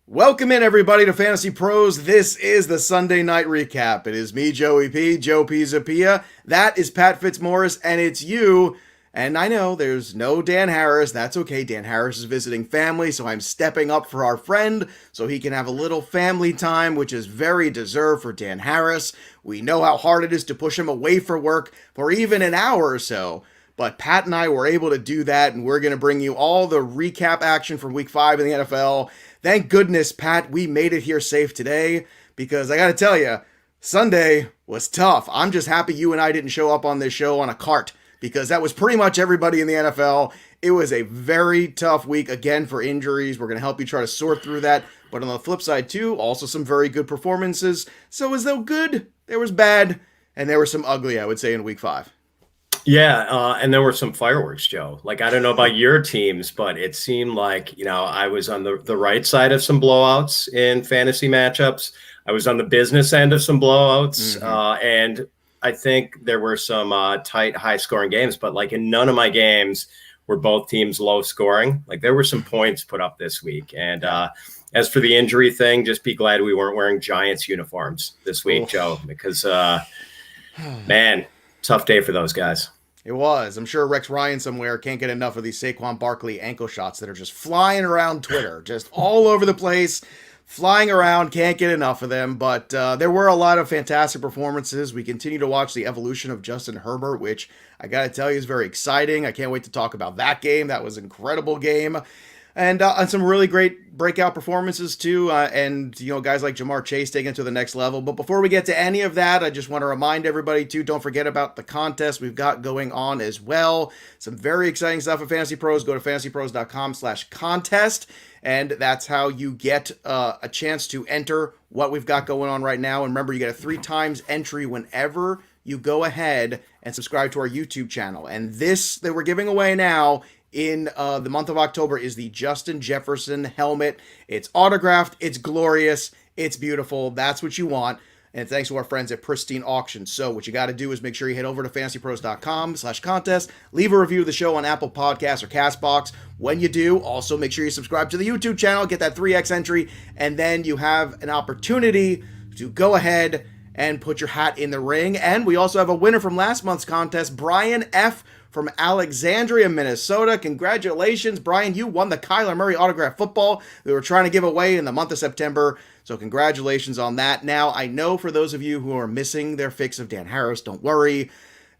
Welcome in, everybody, to Fantasy Pros. This is the Sunday night recap. It is me, Joey P, JoePisapia. That is Pat Fitzmaurice, and it's you. And I know there's no Dan Harris. That's okay. Dan Harris is visiting family, so I'm stepping up for our friend so he can have a little family time, which is very deserved for Dan Harris. We know how hard it is to push him away for work for even an hour or so. But Pat and I were able to do that, and we're going to bring you all the recap action from Week 5 in the NFL. Thank goodness, Pat, we made it here safe today, because I got to tell you, Sunday was tough. I'm just happy you and I didn't show up on this show on a cart, because that was pretty much everybody in the NFL. It was a very tough week, again, for injuries. We're going to help you try to sort through that. But on the flip side, too, also some very good performances. So as though good, there was bad, and there was some ugly, I would say, in Week 5. Yeah, and there were some fireworks, Joe. Like, I don't know about your teams, but it seemed like, I was on the right side of some blowouts in fantasy matchups. I was on the business end of some blowouts, and I think there were some tight, high-scoring games. But, like, in none of my games were both teams low-scoring. Like, there were some points put up this week. And as for the injury thing, just be glad we weren't wearing Giants uniforms this week, Joe, because, man, tough day for those guys. It was. I'm sure Rex Ryan somewhere can't get enough of these Saquon Barkley ankle shots that are just flying around Twitter, just all over the place, flying around, can't get enough of them. But there were a lot of fantastic performances. We continue to watch the evolution of Justin Herbert, which I got to tell you is very exciting. I can't wait to talk about that game. That was an incredible game. And some really great breakout performances, too. And guys like Jamar Chase taking it to the next level. But before we get to any of that, I just want to remind everybody, too, don't forget about the contest we've got going on as well. Some very exciting stuff at Fantasy Pros. Go to fantasypros.com/contest. And that's how you get a chance to enter what we've got going on right now. And remember, you get a 3 times entry whenever you go ahead and subscribe to our YouTube channel. And this that we're giving away now in the month of October is the Justin Jefferson helmet. It's autographed, it's glorious, it's beautiful. That's what you want. And thanks to our friends at Pristine Auctions. So what you got to do is make sure you head over to fantasypros.com/contest. Leave a review of the show on Apple Podcasts or CastBox. When you do, also make sure you subscribe to the YouTube channel, get that 3x entry, and then you have an opportunity to go ahead and put your hat in the ring. And we also have a winner from last month's contest, Brian F. from Alexandria, Minnesota. Congratulations, Brian. You won the Kyler Murray autographed football we were trying to give away in the month of September. So congratulations on that. Now, I know for those of you who are missing their fix of Dan Harris, don't worry.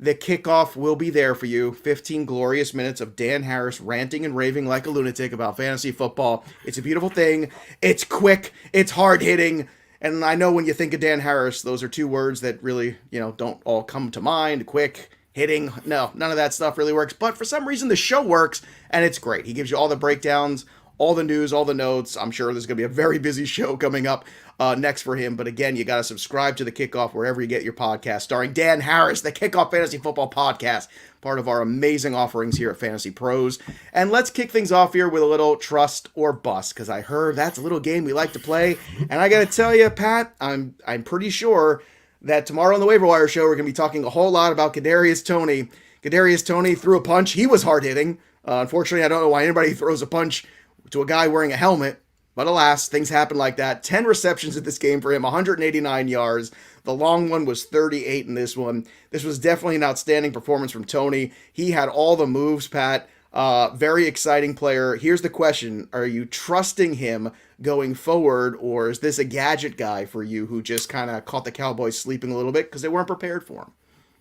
The kickoff will be there for you. 15 glorious minutes of Dan Harris ranting and raving like a lunatic about fantasy football. It's a beautiful thing. It's quick. It's hard-hitting. And I know when you think of Dan Harris, those are 2 words that really, don't all come to mind. Quick, hitting. No, none of that stuff really works. But for some reason, the show works, and it's great. He gives you all the breakdowns, all the news, all the notes. I'm sure there's going to be a very busy show coming up next for him. But again, you got to subscribe to The Kickoff wherever you get your podcast, starring Dan Harris, the Kickoff Fantasy Football Podcast, part of our amazing offerings here at Fantasy Pros. And let's kick things off here with a little trust or bust, because I heard that's a little game we like to play. And I got to tell you, Pat, I'm pretty sure that tomorrow on the Waiver Wire show, we're going to be talking a whole lot about Kadarius Toney. Kadarius Toney threw a punch. He was hard-hitting. Unfortunately, I don't know why anybody throws a punch to a guy wearing a helmet. But alas, things happen like that. 10 receptions in this game for him, 189 yards. The long one was 38 in this one. This was definitely an outstanding performance from Toney. He had all the moves, Pat. Very exciting player. Here's the question. Are you trusting him going forward, or is this a gadget guy for you who just kind of caught the Cowboys sleeping a little bit because they weren't prepared for him?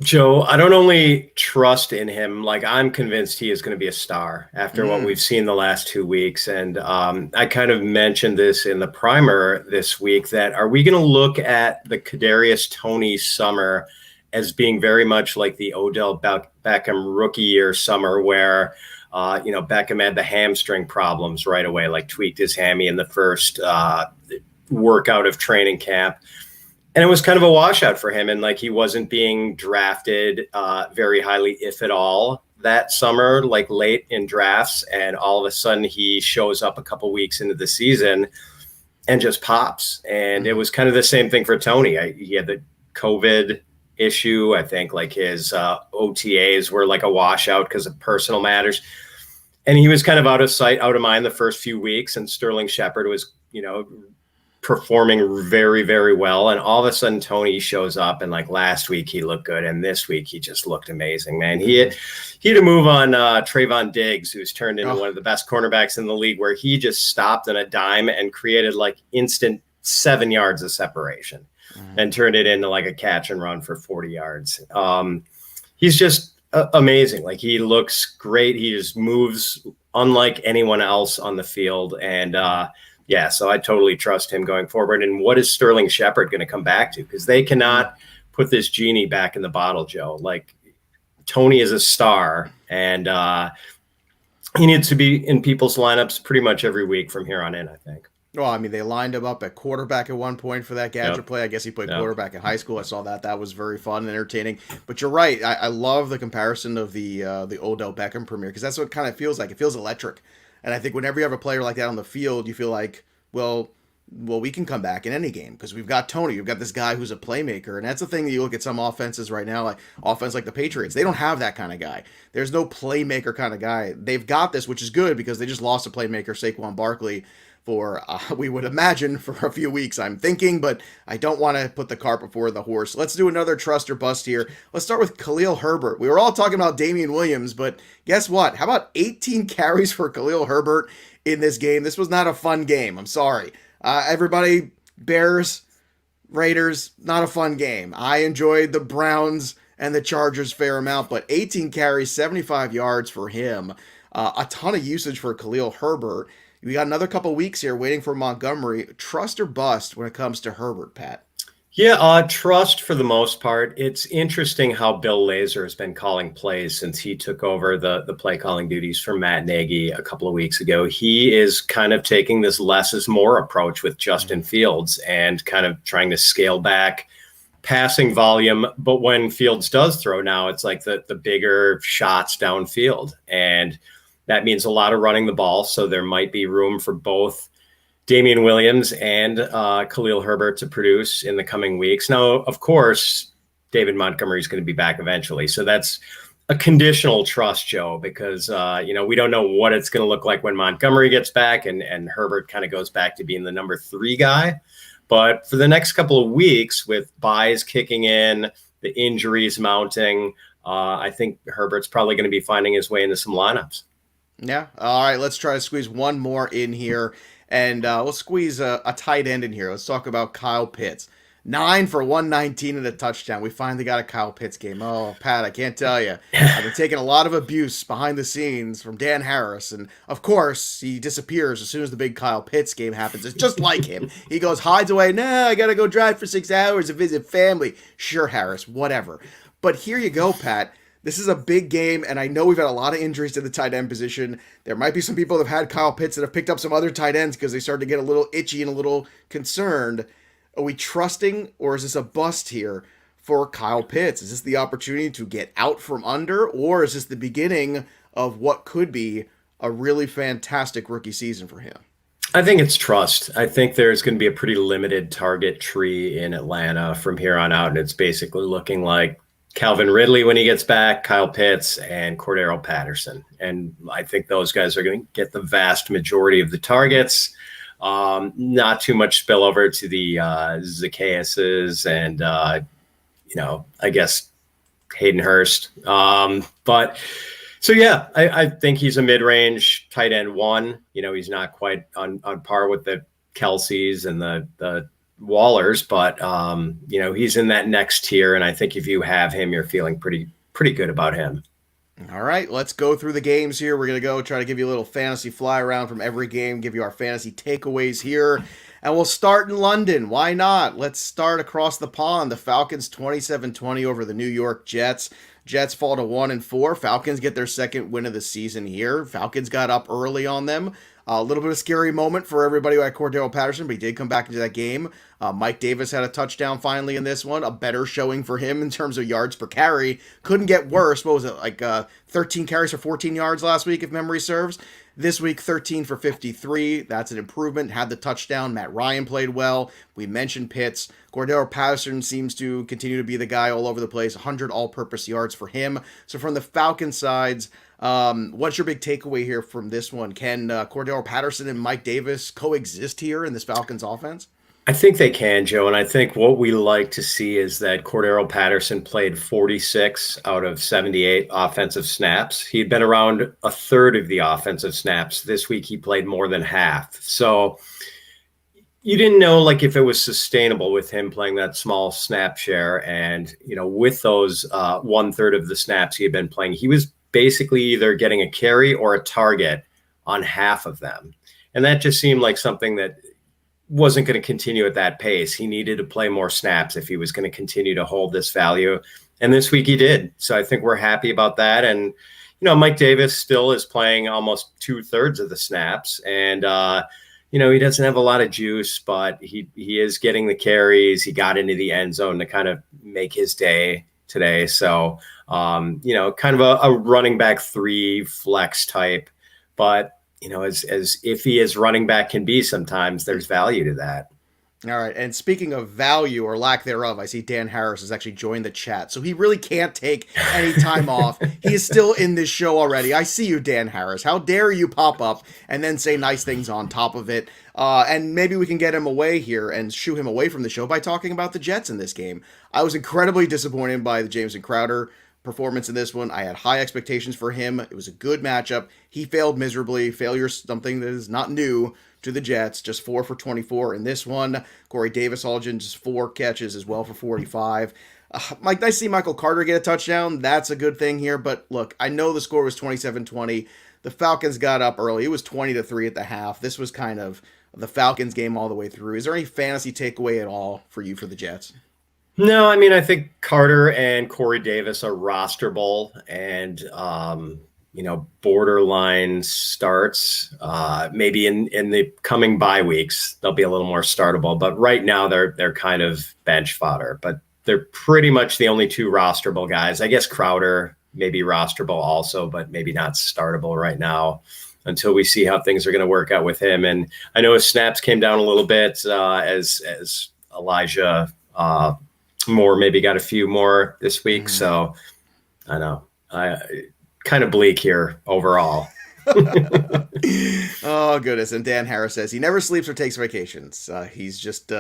Joe, I don't only trust in him, like I'm convinced he is going to be a star after what we've seen the last 2 weeks. And I kind of mentioned this in the primer this week, that are we going to look at the Kadarius Toney summer as being very much like the Odell Beckham rookie year summer where, Beckham had the hamstring problems right away, like tweaked his hammy in the first workout of training camp. And it was kind of a washout for him. And like, he wasn't being drafted very highly, if at all, that summer, like late in drafts. And all of a sudden he shows up a couple weeks into the season and just pops. And it was kind of the same thing for Toney. He had the COVID issue. I think like his OTAs were like a washout because of personal matters. And he was kind of out of sight, out of mind the first few weeks. And Sterling Shepard was, performing very, very well. And all of a sudden Tony shows up, and like last week he looked good. And this week he just looked amazing, man. He had to move on Trayvon Diggs, who's turned into one of the best cornerbacks in the league, where he just stopped on a dime and created like instant 7 yards of separation and turned it into like a catch and run for 40 yards. He's just amazing. Like, he looks great. He just moves unlike anyone else on the field. And, yeah, so I totally trust him going forward. And what is Sterling Shepard going to come back to? Because they cannot put this genie back in the bottle, Joe. Like, Tony is a star, and he needs to be in people's lineups pretty much every week from here on in, I think. Well, I mean, they lined him up at quarterback at one point for that gadget play. I guess he played quarterback in high school. I saw that. That was very fun and entertaining. But you're right. I love the comparison of the Odell Beckham premiere, because that's what it kind of feels like. It feels electric. And I think whenever you have a player like that on the field, you feel like, well, we can come back in any game because we've got Tony. We've got this guy who's a playmaker. And that's the thing that you look at some offenses right now, like offense like the Patriots. They don't have that kind of guy. There's no playmaker kind of guy. They've got this, which is good because they just lost a playmaker, Saquon Barkley, for, we would imagine, for a few weeks, I'm thinking, but I don't want to put the cart before the horse. Let's do another trust or bust here. Let's start with Khalil Herbert. We were all talking about Damian Williams, but guess what? How about 18 carries for Khalil Herbert in this game? This was not a fun game. I'm sorry. Everybody, Bears, Raiders, not a fun game. I enjoyed the Browns and the Chargers fair amount, but 18 carries, 75 yards for him. A ton of usage for Khalil Herbert. We got another couple weeks here waiting for Montgomery. Trust or bust when it comes to Herbert, Pat? Yeah, trust for the most part. It's interesting how Bill Lazor has been calling plays since he took over the play calling duties from Matt Nagy a couple of weeks ago. He is kind of taking this less is more approach with Justin Fields and kind of trying to scale back passing volume. But when Fields does throw now, it's like the bigger shots downfield. And that means a lot of running the ball, so there might be room for both Damian Williams and Khalil Herbert to produce in the coming weeks. Now, of course, David Montgomery is going to be back eventually, so that's a conditional trust, Joe, because we don't know what it's going to look like when Montgomery gets back and Herbert kind of goes back to being the number 3 guy. But for the next couple of weeks, with buys kicking in, the injuries mounting, I think Herbert's probably going to be finding his way into some lineups. Yeah. All right. Let's try to squeeze one more in here, and we'll squeeze a tight end in here. Let's talk about Kyle Pitts. 9 for 119 and a touchdown. We finally got a Kyle Pitts game. Oh, Pat, I can't tell you. I've been taking a lot of abuse behind the scenes from Dan Harris, and of course he disappears as soon as the big Kyle Pitts game happens. It's just like him. He goes, hides away. Nah, I gotta go drive for 6 hours to visit family. Sure, Harris, whatever. But here you go, Pat. This is a big game, and I know we've had a lot of injuries to the tight end position. There might be some people that have had Kyle Pitts that have picked up some other tight ends because they started to get a little itchy and a little concerned. Are we trusting, or is this a bust here for Kyle Pitts? Is this the opportunity to get out from under, or is this the beginning of what could be a really fantastic rookie season for him? I think it's trust. I think there's going to be a pretty limited target tree in Atlanta from here on out, and it's basically looking like Calvin Ridley when he gets back, Kyle Pitts, and Cordero Patterson. And I think those guys are going to get the vast majority of the targets. Not too much spillover to the Zacchaeuses and, I guess Hayden Hurst. But so, yeah, I think he's a mid-range tight end 1. He's not quite on par with the Kelseys and the Wallers, but he's in that next tier, and I think if you have him, you're feeling pretty good about him. All right, let's go through the games here. We're going to go try to give you a little fantasy fly around from every game, give you our fantasy takeaways here, and we'll start in London. Why not? Let's start across the pond. The Falcons 27-20 over the New York Jets. Jets fall to 1-4. Falcons get their second win of the season here. Falcons got up early on them. A little bit of a scary moment for everybody who had Cordero Patterson, but he did come back into that game. Mike Davis had a touchdown finally in this one. A better showing for him in terms of yards per carry. Couldn't get worse. What was it, like 13 carries for 14 yards last week, if memory serves? This week, 13 for 53. That's an improvement. Had the touchdown. Matt Ryan played well. We mentioned Pitts. Cordero Patterson seems to continue to be the guy all over the place. 100 all-purpose yards for him. So from the Falcons sides, What's your big takeaway here from this one? Can Cordero Patterson and Mike Davis coexist here in this Falcons offense? I think they can, Joe. And I think what we like to see is that Cordero Patterson played 46 out of 78 offensive snaps. He'd been around a third of the offensive snaps. This week, he played more than half. So you didn't know like if it was sustainable with him playing that small snap share. And, with those 1/3 of the snaps he had been playing, he was basically either getting a carry or a target on half of them. And that just seemed like something that wasn't going to continue at that pace. He needed to play more snaps if he was going to continue to hold this value. And this week he did. So I think we're happy about that. And, Mike Davis still is playing almost 2/3 of the snaps. And, he doesn't have a lot of juice, but he is getting the carries. He got into the end zone to kind of make his day today. So, kind of a running back 3 flex type, but as iffy as running back can be sometimes, there's value to that. All right. And speaking of value or lack thereof, I see Dan Harris has actually joined the chat. So he really can't take any time off. He is still in this show already. I see you, Dan Harris. How dare you pop up and then say nice things on top of it? And maybe we can get him away here and shoo him away from the show by talking about the Jets in this game. I was incredibly disappointed by the Jameson Crowder performance in this one. I had high expectations for him. It was a good matchup. He failed miserably. Failure is something that is not new to the Jets. Just 4 for 24 in this one. Corey Davis-Algen just 4 catches as well for 45. Nice to see Michael Carter get a touchdown. That's a good thing here. But look, I know the score was 27-20. The Falcons got up early. It was 20-3 at the half. This was kind of the Falcons game all the way through. Is there any fantasy takeaway at all for you for the Jets? No, I mean, I think Carter and Corey Davis are rosterable and, borderline starts. Maybe in the coming bye weeks, they'll be a little more startable. But right now, they're kind of bench fodder. But they're pretty much the only 2 rosterable guys. I guess Crowder may be rosterable also, but maybe not startable right now until we see how things are going to work out with him. And I know his snaps came down a little bit as Elijah Moore maybe got a few more this week. So I know I kind of bleak here overall. Oh, goodness. And Dan Harris says he never sleeps or takes vacations. He's just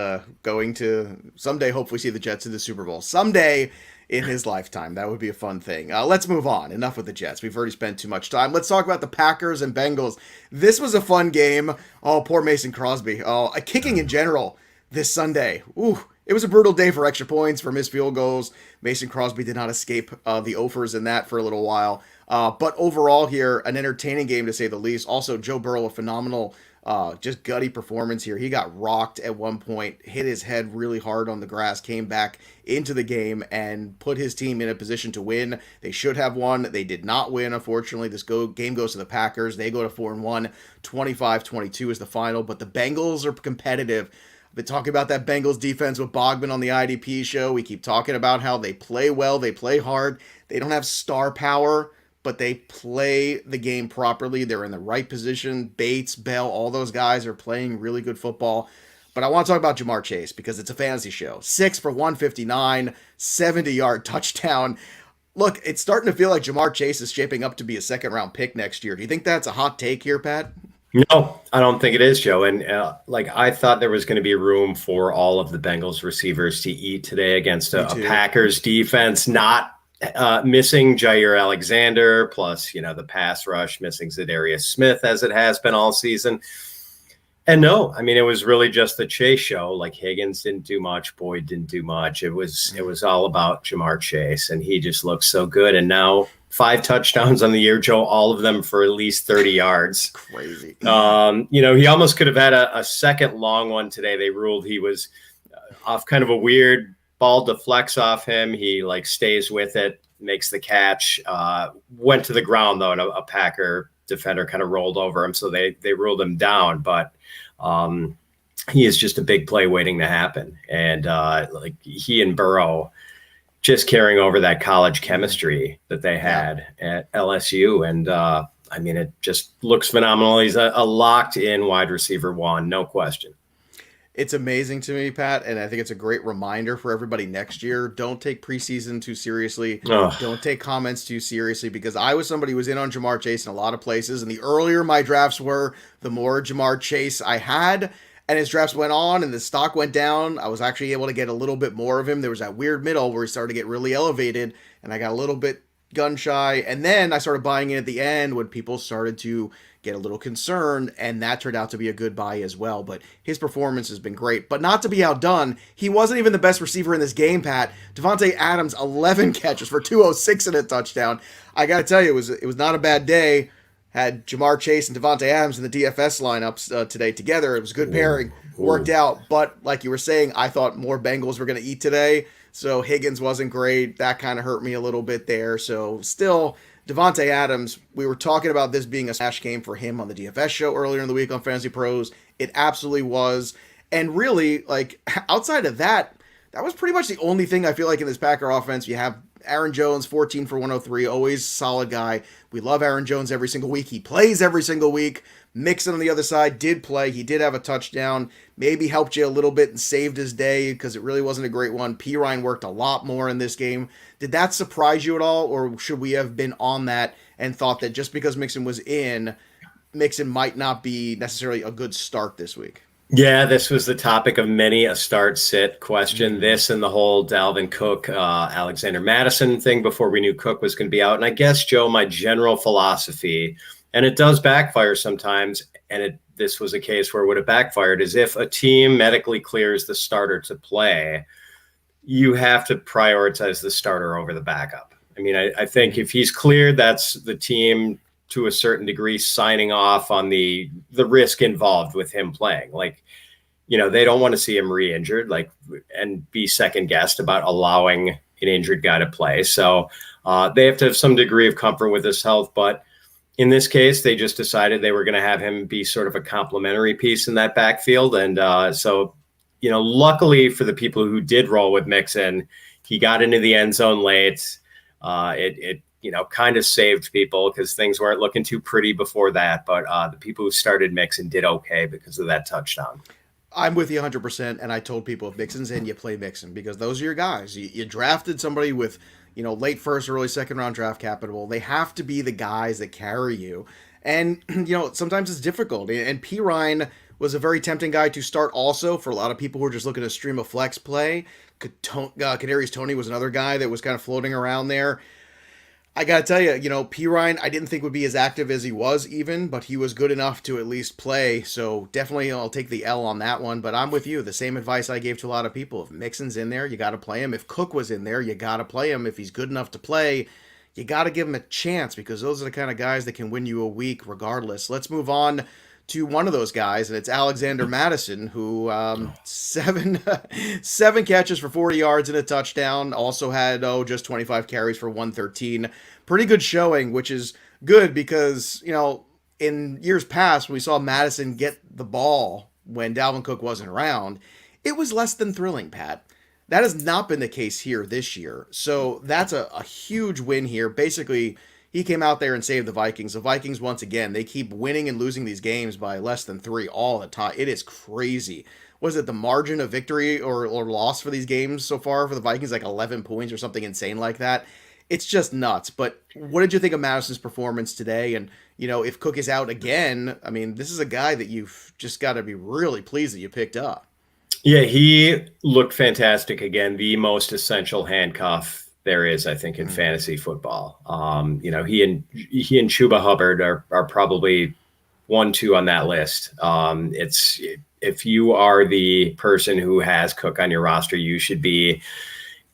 going to someday hopefully see the Jets in the Super Bowl. Someday in his lifetime. That would be a fun thing. Let's move on. Enough with the Jets. We've already spent too much time. Let's talk about the Packers and Bengals. This was a fun game. Oh, poor Mason Crosby. Oh, kicking in general this Sunday. Ooh. It was a brutal day for extra points, for missed field goals. Mason Crosby did not escape the offers in that for a little while. But overall here, an entertaining game to say the least. Also, Joe Burrow, a phenomenal, just gutty performance here. He got rocked at one point, hit his head really hard on the grass, came back into the game and put his team in a position to win. They should have won. They did not win, unfortunately. This game goes to the Packers. They go to 4-1. 25-22 is the final. But the Bengals are competitive. Been talking about that Bengals defense with Bogman on the IDP show. We keep talking about how they play well, they play hard. They don't have star power, but they play the game properly. They're in the right position. Bates, Bell, all those guys are playing really good football. But I want to talk about Jamar Chase because it's a fantasy show. 6 for 159, 70-yard touchdown. Look, it's starting to feel like Jamar Chase is shaping up to be a second-round pick next year. Do you think that's a hot take here, Pat? No, I don't think it is, Joe. And I thought there was going to be room for all of the Bengals receivers to eat today against a Packers defense, not missing Jair Alexander, plus, the pass rush missing Zadarius Smith as it has been all season. And no, I mean, it was really just the Chase show. Like Higgins didn't do much. Boyd didn't do much. It was all about Jamar Chase, and he just looks so good. And now 5 touchdowns on the year, Joe, all of them for at least 30 yards. Crazy. He almost could have had a second long one today. They ruled he was off kind of a weird ball deflects off him. He stays with it, makes the catch, went to the ground though, and a Packer defender kind of rolled over him. So they ruled him down, but he is just a big play waiting to happen. And he and Burrow just carrying over that college chemistry that they had at LSU. And it just looks phenomenal. He's a locked in wide receiver 1, no question. It's amazing to me, Pat, and I think it's a great reminder for everybody next year. Don't take preseason too seriously. Oh, Don't take comments too seriously, because I was somebody who was in on Jamar Chase in a lot of places, and the earlier my drafts were, the more Jamar Chase I had. And as drafts went on and the stock went down, I was actually able to get a little bit more of him. There was that weird middle where he started to get really elevated, and I got a little bit gun shy. And then I started buying in at the end when people started to get a little concerned, and that turned out to be a good buy as well. But his performance has been great. But not to be outdone, he wasn't even the best receiver in this game, Pat. Davante Adams, 11 catches for 206 and a touchdown. I got to tell you, it was not a bad day. Had Jamar Chase and Davante Adams in the DFS lineups today together. It was a good pairing. Worked out. But like you were saying, I thought more Bengals were going to eat today. So Higgins wasn't great. That kind of hurt me a little bit there. So still, Davante Adams, we were talking about this being a smash game for him on the DFS show earlier in the week on Fantasy Pros. It absolutely was. And really, like, outside of that, that was pretty much the only thing I feel like in this Packer offense. You have Aaron Jones, 14 for 103, always solid guy. We love Aaron Jones every single week. He plays every single week. Mixon on the other side did play. He did have a touchdown. Maybe helped you a little bit and saved his day because it really wasn't a great one. Pirine worked a lot more in this game. Did that surprise you at all, or should we have been on that and thought that just because Mixon was in, Mixon might not be necessarily a good start this week? yeah, this was the topic of many a start-sit question. This and the whole Dalvin Cook, Alexander Madison thing before we knew Cook was going to be out. And I guess, Joe, my general philosophy, and it does backfire sometimes, and this was a case where it would have backfired, is if a team medically clears the starter to play, you have to prioritize the starter over the backup. I mean, I think if he's cleared, that's the team to a certain degree signing off on the risk involved with him playing. Like, you know, they don't want to see him re-injured, like, and be second guessed about allowing an injured guy to play. So they have to have some degree of comfort with his health. But in this case, they just decided they were going to have him be sort of a complementary piece in that backfield. And so, you know, luckily for the people who did roll with Mixon, he got into the end zone late. It you know, kind of saved people because things weren't looking too pretty before that. But the people who started Mixon did okay because of that touchdown. I'm with you 100%, and I told people if Mixon's in, you play Mixon because those are your guys. You drafted somebody with, you know, late first, early second round draft capital. They have to be the guys that carry you. And, you know, sometimes it's difficult. And Pirine was a very tempting guy to start also for a lot of people who are just looking to stream a flex play. Kadarius Toney was another guy that was kind of floating around there. I got to tell you, you know, Pirine, I didn't think would be as active as he was even, but he was good enough to at least play. So definitely I'll take the L on that one. But I'm with you. The same advice I gave to a lot of people. If Mixon's in there, you got to play him. If Cook was in there, you got to play him. If he's good enough to play, you got to give him a chance because those are the kind of guys that can win you a week regardless. Let's move on to one of those guys, and it's Alexander Madison, who seven catches for 40 yards and a touchdown. Also had just 25 carries for 113. Pretty good showing, which is good because, you know, in years past when we saw Madison get the ball when Dalvin Cook wasn't around, it was less than thrilling, Pat. That has not been the case here this year. So that's a huge win here. Basically, he came out there and saved the Vikings. The Vikings, once again, they keep winning and losing these games by less than 3 all the time. It is crazy. Was it the margin of victory or loss for these games so far for the Vikings, like 11 points or something insane like that? It's just nuts. But what did you think of Madison's performance today? And, you know, if Cook is out again, I mean, this is a guy that you've just got to be really pleased that you picked up. Yeah, he looked fantastic again. The most essential handcuff there is, I think, in fantasy football. You know, he and Chuba Hubbard are probably 1-2 on that list. It's if you are the person who has Cook on your roster, you should be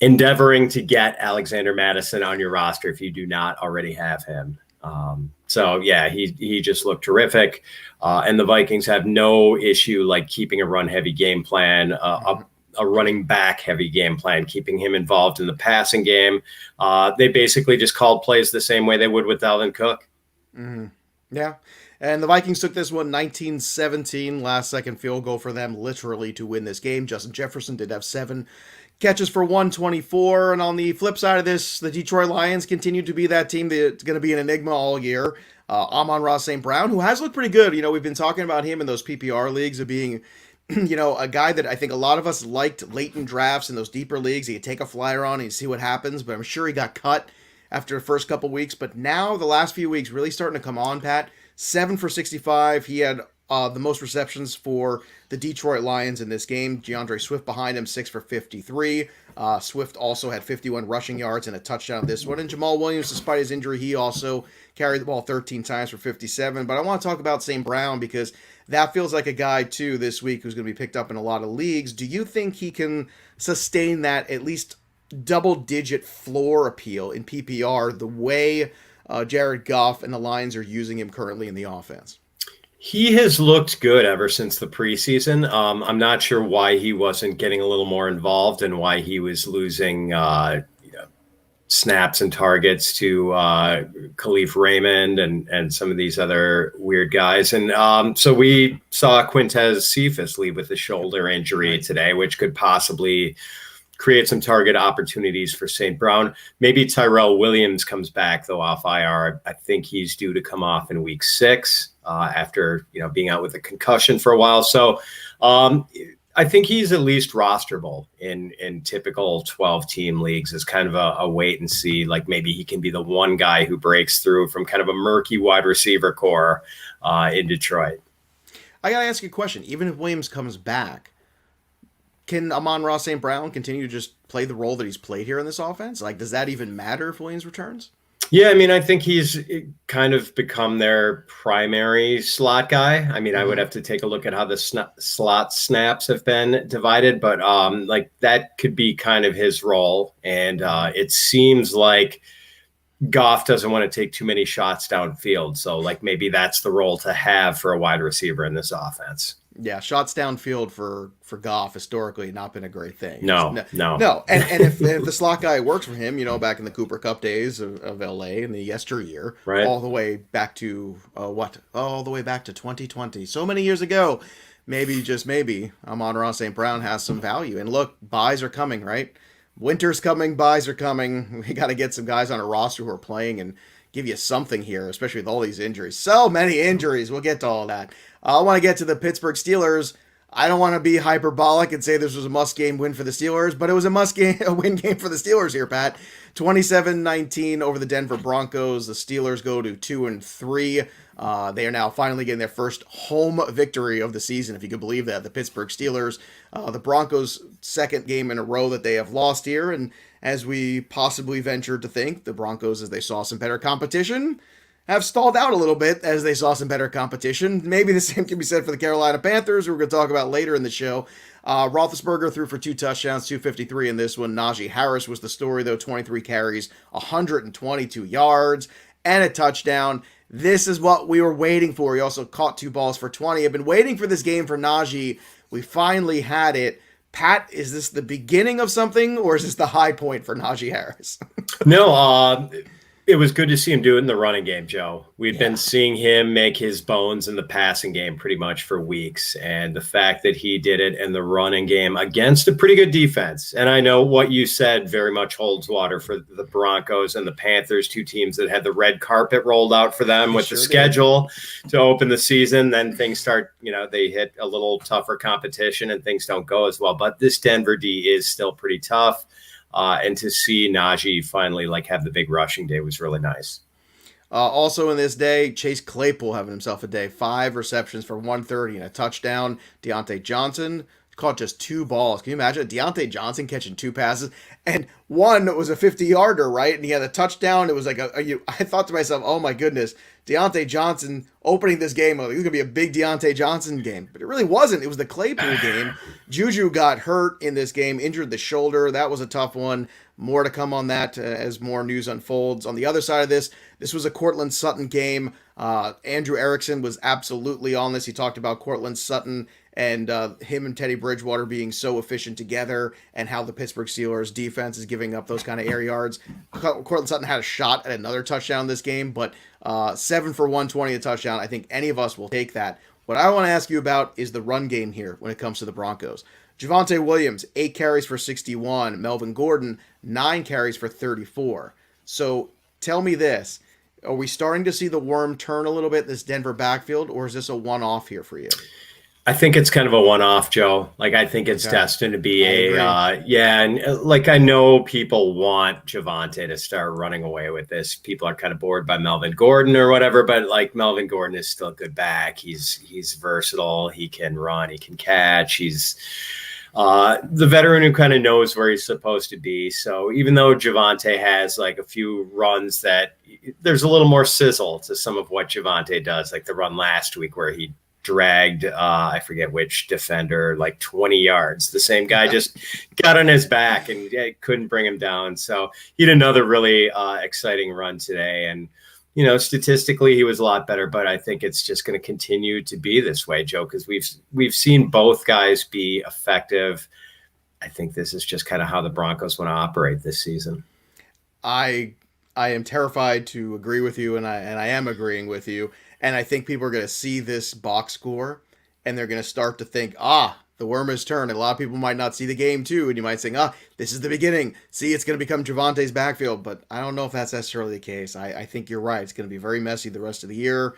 endeavoring to get Alexander Madison on your roster if you do not already have him. So yeah, he just looked terrific. And the Vikings have no issue like keeping a run heavy game plan, a running back heavy game plan, keeping him involved in the passing game. They basically just called plays the same way they would with Dalvin Cook. Mm-hmm. Yeah. And the Vikings took this one 19-17, last second field goal for them literally to win this game. Justin Jefferson did have 7 catches for 124. And on the flip side of this, the Detroit Lions continue to be that team that's going to be an enigma all year. Amon-Ra St. Brown, who has looked pretty good. You know, we've been talking about him in those PPR leagues of being a guy that I think a lot of us liked late in drafts in those deeper leagues. He could take a flyer on and see what happens, but I'm sure he got cut after the first couple weeks. But now the last few weeks really starting to come on, Pat. 7 for 65. He had the most receptions for the Detroit Lions in this game. DeAndre Swift behind him, 6 for 53. Swift also had 51 rushing yards and a touchdown this one. And Jamal Williams, despite his injury, he also carried the ball 13 times for 57. But I want to talk about St. Brown because that feels like a guy, too, this week who's going to be picked up in a lot of leagues. Do you think he can sustain that at least double-digit floor appeal in PPR the way Jared Goff and the Lions are using him currently in the offense? He has looked good ever since the preseason. I'm not sure why he wasn't getting a little more involved and why he was losing snaps and targets to Khalif Raymond and some of these other weird guys. And so we saw Quintez Cephas leave with a shoulder injury today, which could possibly create some target opportunities for St. Brown. Maybe Tyrell Williams comes back, though, off IR. I think he's due to come off in week 6 after being out with a concussion for a while. So I think he's at least rosterable in typical 12-team leagues as kind of a wait and see. Like maybe he can be the one guy who breaks through from kind of a murky wide receiver core in Detroit. I got to ask you a question. Even if Williams comes back, can Amon-Ra St. Brown continue to just play the role that he's played here in this offense? Like, does that even matter if Williams returns? Yeah, I mean, I think he's kind of become their primary slot guy. I mean, I would have to take a look at how the slot snaps have been divided, but like that could be kind of his role. And it seems like Goff doesn't want to take too many shots downfield. So like maybe that's the role to have for a wide receiver in this offense. Yeah, shots downfield for Goff historically not been a great thing. No. And if the slot guy works for him, back in the Cooper Cup days of LA in the yesteryear, right, all the way back to all the way back to 2020, so many years ago, maybe just maybe Amon-Ra St. Brown has some value. And look, buys are coming, right? Winter's coming, buys are coming. We got to get some guys on a roster who are playing and give you something here, especially with all these injuries. So many injuries. We'll get to all that. I want to get to the Pittsburgh Steelers. I don't want to be hyperbolic and say this was a must-game win for the Steelers, but it was a win game for the Steelers here, Pat. 27-19 over the Denver Broncos. The Steelers go to 2-3. They are now finally getting their first home victory of the season, if you could believe that. The Pittsburgh Steelers, the Broncos' second game in a row that they have lost here, and as we possibly ventured to think, the Broncos, as they saw some better competition, have stalled out a little bit as they saw some better competition. Maybe the same can be said for the Carolina Panthers, who we're going to talk about later in the show. Roethlisberger threw for 2 touchdowns, 253 in this one. Najee Harris was the story, though, 23 carries, 122 yards, and a touchdown. This is what we were waiting for. He also caught 2 balls for 20. I've been waiting for this game for Najee. We finally had it. Pat, is this the beginning of something, or is this the high point for Najee Harris? No, it was good to see him do it in the running game, Joe. We've been seeing him make his bones in the passing game pretty much for weeks. And the fact that he did it in the running game against a pretty good defense. And I know what you said very much holds water for the Broncos and the Panthers, 2 teams that had the red carpet rolled out for them with the schedule to open the season. Then things start, they hit a little tougher competition and things don't go as well. But this Denver D is still pretty tough. And to see Najee finally have the big rushing day was really nice. Also in this day, Chase Claypool having himself a day. 5 receptions for 130 and a touchdown. Deontay Johnson caught just 2 balls. Can you imagine Deontay Johnson catching 2 passes? And one was a 50-yarder, right? And he had a touchdown. It was like I thought to myself, oh my goodness, Deontay Johnson opening this game. This is going to be a big Deontay Johnson game. But it really wasn't. It was the Claypool game. Juju got hurt in this game, injured the shoulder. That was a tough one. More to come on that as more news unfolds. On the other side of this was a Courtland Sutton game. Andrew Erickson was absolutely on this. He talked about Courtland Sutton and him and Teddy Bridgewater being so efficient together and how the Pittsburgh Steelers defense is giving up those kind of air yards. Courtland Sutton had a shot at another touchdown this game, but 7 for 120 a touchdown. I think any of us will take that. What I want to ask you about is the run game here when it comes to the Broncos. Javonte Williams, 8 carries for 61. Melvin Gordon, 9 carries for 34. So tell me this. Are we starting to see the worm turn a little bit in this Denver backfield, or is this a one-off here for you? I think it's kind of a one-off, Joe. Like, I think it's Okay. destined to be I agree. yeah. And like, I know people want Javonte to start running away with this. People are kind of bored by Melvin Gordon or whatever, but like Melvin Gordon is still a good back. He's versatile. He can run. He can catch. He's the veteran who kind of knows where he's supposed to be. So even though Javonte has like a few runs that there's a little more sizzle to some of what Javonte does, like the run last week where he dragged I forget which defender like 20 yards. The same guy just got on his back and couldn't bring him down. So he had another really exciting run today. And statistically he was a lot better, but I think it's just going to continue to be this way, Joe, because we've seen both guys be effective. I think this is just kind of how the Broncos want to operate this season. I I am terrified to agree with you, and I am agreeing with you. And I think people are going to see this box score, and they're going to start to think, the worm has turned. And a lot of people might not see the game too, and you might think, this is the beginning. See, it's going to become Javante's backfield, but I don't know if that's necessarily the case. I think you're right. It's going to be very messy the rest of the year.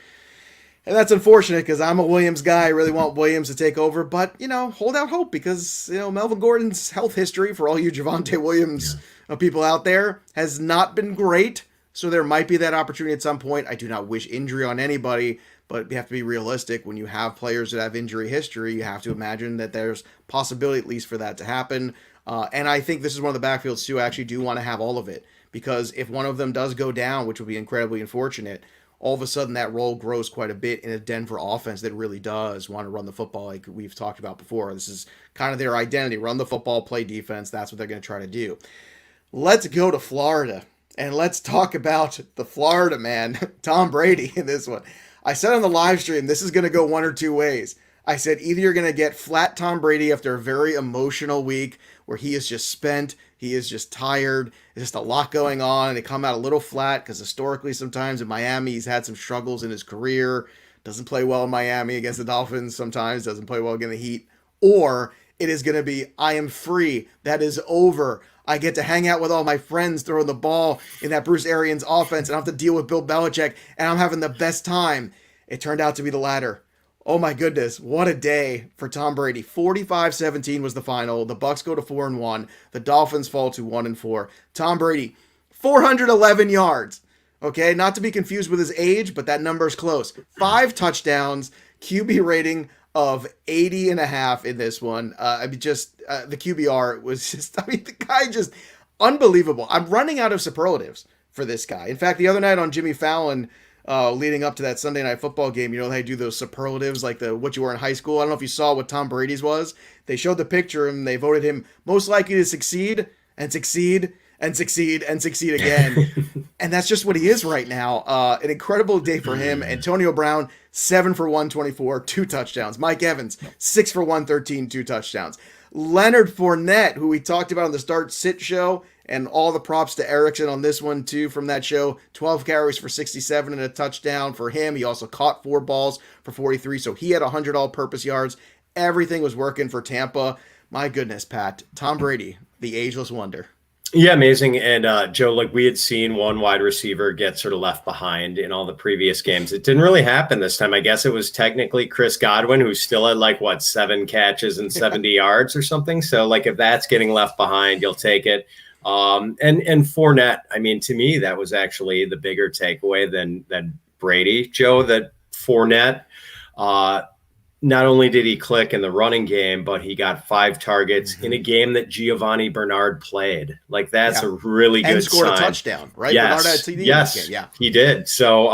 And that's unfortunate because I'm a Williams guy. I really want Williams to take over. But, hold out hope because, Melvin Gordon's health history, for all you Javonte Williams people out there, has not been great. So there might be that opportunity at some point. I do not wish injury on anybody, but you have to be realistic. When you have players that have injury history, you have to imagine that there's possibility at least for that to happen. And I think this is one of the backfields, too. I actually do want to have all of it because if one of them does go down, which would be incredibly unfortunate, all of a sudden that role grows quite a bit in a Denver offense that really does want to run the football like we've talked about before. This is kind of their identity. Run the football, play defense. That's what they're going to try to do. Let's go to Florida and let's talk about the Florida man, Tom Brady, in this one. I said on the live stream, this is going to go one or two ways. I said either you're going to get flat Tom Brady after a very emotional week where he is just spent, he is just tired, there's just a lot going on, and they come out a little flat because historically sometimes in Miami he's had some struggles in his career, doesn't play well in Miami against the Dolphins sometimes, doesn't play well against the Heat, or it is going to be, I am free, that is over. I get to hang out with all my friends throwing the ball in that Bruce Arians offense, and I have to deal with Bill Belichick, and I'm having the best time. It turned out to be the latter. Oh my goodness, what a day for Tom Brady. 45-17 was the final. The Bucs go to 4-1. The Dolphins fall to 1-4. Tom Brady, 411 yards. Okay, not to be confused with his age, but that number's close. 5 touchdowns, QB rating of 80.5 in this one. The QBR was just, the guy just unbelievable. I'm running out of superlatives for this guy. In fact, the other night on Jimmy Fallon, leading up to that Sunday Night Football game, they do those superlatives like the what you were in high school. I don't know if you saw what Tom Brady's was. They showed the picture and they voted him most likely to succeed and succeed and succeed and succeed again. And that's just what he is right now. An incredible day for him. Antonio Brown, 7 for 124, 2 touchdowns. Mike Evans, 6 for 113, 2 touchdowns. Leonard Fournette, who we talked about on the Start Sit show, and all the props to Erickson on this one, too, from that show. 12 carries for 67 and a touchdown for him. He also caught 4 balls for 43, so he had 100 all-purpose yards. Everything was working for Tampa. My goodness, Pat. Tom Brady, the ageless wonder. Yeah, amazing. And Joe, like we had seen one wide receiver get sort of left behind in all the previous games. It didn't really happen this time. I guess it was technically Chris Godwin, who still had 7 catches and 70 yards or something. So if that's getting left behind, you'll take it. And Fournette, to me, that was actually the bigger takeaway than Brady, Joe, that Fournette, not only did he click in the running game, but he got 5 targets in a game that Giovanni Bernard played. That's a really good sign. And scored a touchdown, right? Yes, Bernard had a TD yes, yeah, he did. So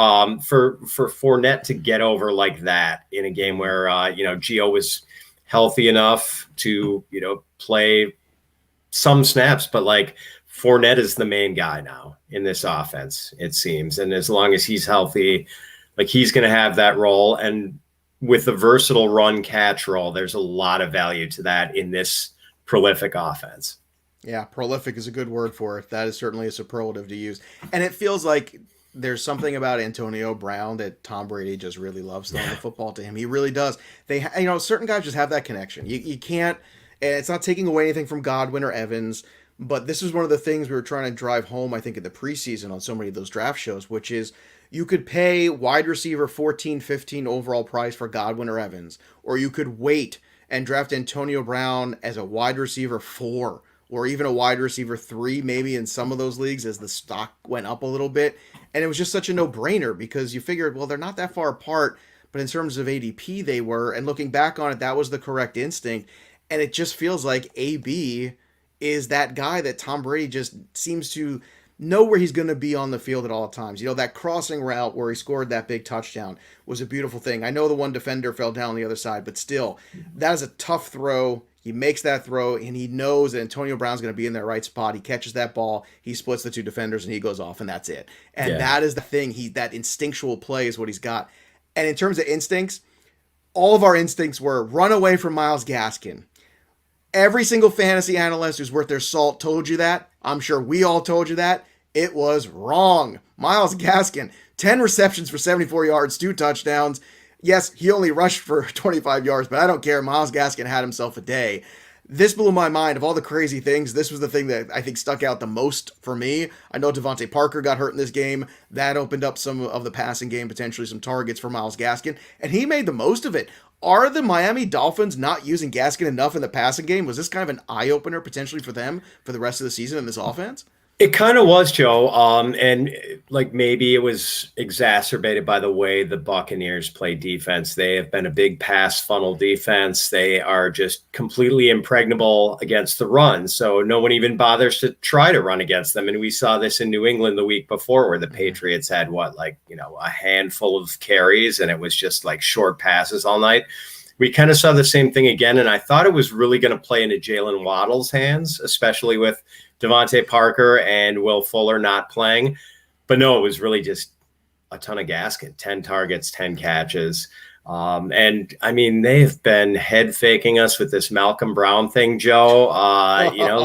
for Fournette to get over like that in a game where, Gio was healthy enough to, play some snaps, but Fournette is the main guy now in this offense, it seems. And as long as he's healthy, he's going to have that role. And with the versatile run catch role, there's a lot of value to that in this prolific offense. Yeah, prolific is a good word for it. That is certainly a superlative to use. And it feels like there's something about Antonio Brown that Tom Brady just really loves throwing the football to him. He really does. They, certain guys just have that connection. You can't, and it's not taking away anything from Godwin or Evans, but this is one of the things we were trying to drive home, I think, in the preseason on so many of those draft shows, which is You could pay wide receiver 14, 15 overall price for Godwin or Evans, or you could wait and draft Antonio Brown as a wide receiver 4 or even a wide receiver 3 maybe in some of those leagues as the stock went up a little bit. And it was just such a no-brainer because you figured, well, they're not that far apart, but in terms of ADP they were, and looking back on it, that was the correct instinct. And it just feels like AB is that guy that Tom Brady just seems to know where he's going to be on the field at all times. You know, that crossing route where he scored that big touchdown was a beautiful thing. I know the one defender fell down on the other side, but still, that is a tough throw. He makes that throw, and he knows that Antonio Brown's going to be in the right spot. He catches that ball, he splits the two defenders, and he goes off, and that's it. And that is the thing. That instinctual play is what he's got. And in terms of instincts, all of our instincts were run away from Myles Gaskin. Every single fantasy analyst who's worth their salt told you that. I'm sure we all told you that. It was wrong. Myles Gaskin, 10 receptions for 74 yards, 2 touchdowns. Yes, he only rushed for 25 yards, but I don't care. Myles Gaskin had himself a day. This blew my mind. Of all the crazy things, this was the thing that I think stuck out the most for me. I know Devontae Parker got hurt in this game. That opened up some of the passing game, potentially some targets for Myles Gaskin, and he made the most of it. Are the Miami Dolphins not using Gaskin enough in the passing game? Was this kind of an eye-opener potentially for them for the rest of the season in this offense? It kind of was, Joe. And like maybe it was exacerbated by the way the Buccaneers play defense. They have been a big pass funnel defense. They are just completely impregnable against the run. So no one even bothers to try to run against them. And we saw this in New England the week before where the Patriots had a handful of carries and it was just like short passes all night. We kind of saw the same thing again. And I thought it was really going to play into Jalen Waddle's hands, especially with Devontae Parker and Will Fuller not playing. But no, it was really just a ton of Gaskin, 10 targets, 10 catches. And I mean, they've been head faking us with this Malcolm Brown thing, Joe.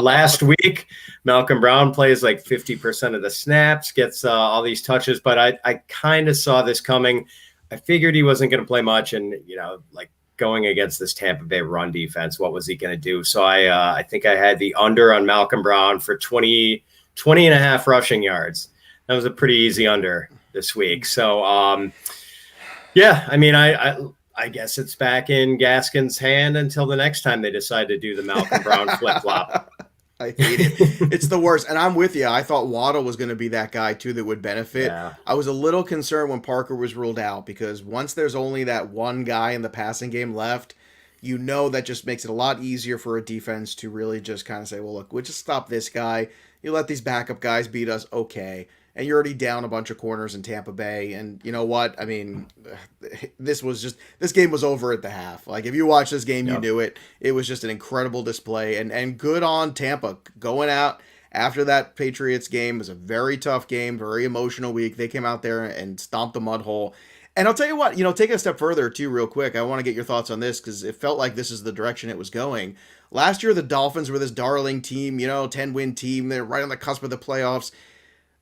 Last week, Malcolm Brown plays like 50% of the snaps, gets all these touches, but I kind of saw this coming. I figured he wasn't going to play much. And, going against this Tampa Bay run defense, what was he going to do? So I think I had the under on Malcolm Brown for 20 and a half rushing yards. That was a pretty easy under this week. So, I guess it's back in Gaskin's hand until the next time they decide to do the Malcolm Brown flip-flop. I hate it. It's the worst. And I'm with you. I thought Waddle was going to be that guy, too, that would benefit. Yeah. I was a little concerned when Parker was ruled out because once there's only that one guy in the passing game left, that just makes it a lot easier for a defense to really just kind of say, well, look, we'll just stop this guy. You let these backup guys beat us. Okay. And you're already down a bunch of corners in Tampa Bay. And you know what? I mean, this game was over at the half. Like, if you watch this game, you knew it. It was just an incredible display. And good on Tampa going out after that Patriots game. It was a very tough game, very emotional week. They came out there and stomped the mud hole. And I'll tell you what, take it a step further, too, real quick. I want to get your thoughts on this because it felt like this is the direction it was going. Last year, the Dolphins were this darling team, 10-win team. They're right on the cusp of the playoffs.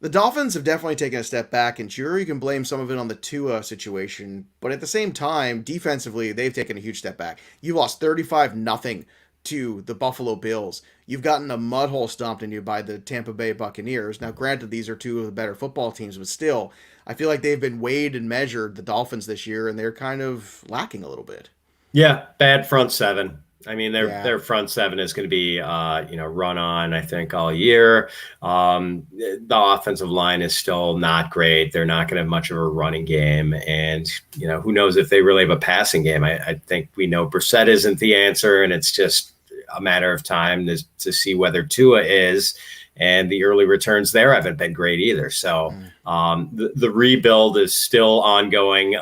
The Dolphins have definitely taken a step back, and sure, you can blame some of it on the Tua situation, but at the same time, defensively, they've taken a huge step back. You lost 35-0 to the Buffalo Bills. You've gotten a mud hole stomped in you by the Tampa Bay Buccaneers. Now, granted, these are two of the better football teams, but still, I feel like they've been weighed and measured, the Dolphins, this year, and they're kind of lacking a little bit. Yeah, bad front seven. I mean, their front seven is going to be, run on, I think, all year. The offensive line is still not great. They're not going to have much of a running game. And, who knows if they really have a passing game. I think we know Brissett isn't the answer, and it's just a matter of time to see whether Tua is. And the early returns there haven't been great either. So the rebuild is still ongoing.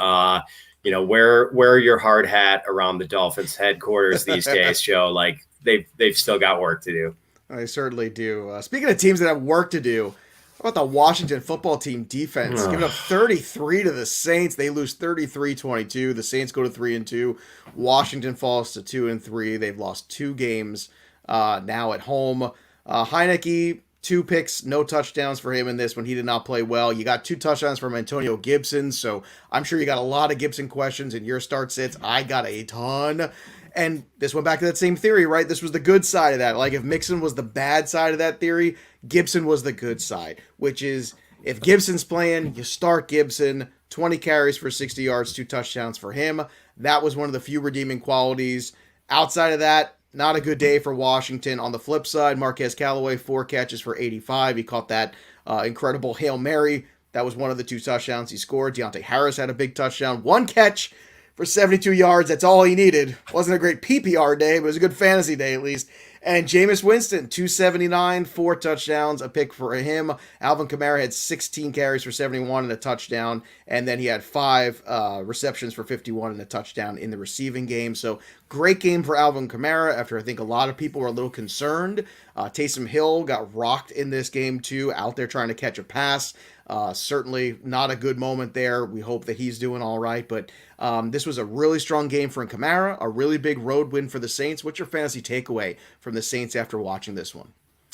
Wear your hard hat around the Dolphins headquarters these days, Joe. Like they've still got work to do. They certainly do. Speaking of teams that have work to do, how about the Washington football team defense? Giving up 33 to the Saints. They lose 33-22. The Saints go to 3-2. Washington falls to 2-3. They've lost 2 games now at home. Heineke, 2 picks, no touchdowns for him in this one. He did not play well. You got 2 touchdowns from Antonio Gibson, so I'm sure you got a lot of Gibson questions in your start sits. I got a ton. And this went back to that same theory, right? This was the good side of that. Like, if Mixon was the bad side of that theory, Gibson was the good side, which is If Gibson's playing, you start Gibson. 20 carries for 60 yards, 2 touchdowns for him. That was one of the few redeeming qualities. Outside of that, not a good day for Washington. On the flip side, Marquez Callaway, 4 catches for 85. He caught that incredible Hail Mary. That was one of the 2 touchdowns he scored. Deontay Harris had a big touchdown. 1 catch for 72 yards. That's all he needed. Wasn't a great PPR day, but it was a good fantasy day at least. And Jameis Winston, 279, 4 touchdowns, a pick for him. Alvin Kamara had 16 carries for 71 and a touchdown. And then he had 5 receptions for 51 and a touchdown in the receiving game. So great game for Alvin Kamara after I think a lot of people were a little concerned. Taysom Hill got rocked in this game too, out there trying to catch a pass. Certainly not a good moment there. We hope that he's doing all right. But this was a really strong game for Kamara, a really big road win for the Saints. What's your fantasy takeaway from the Saints after watching this one?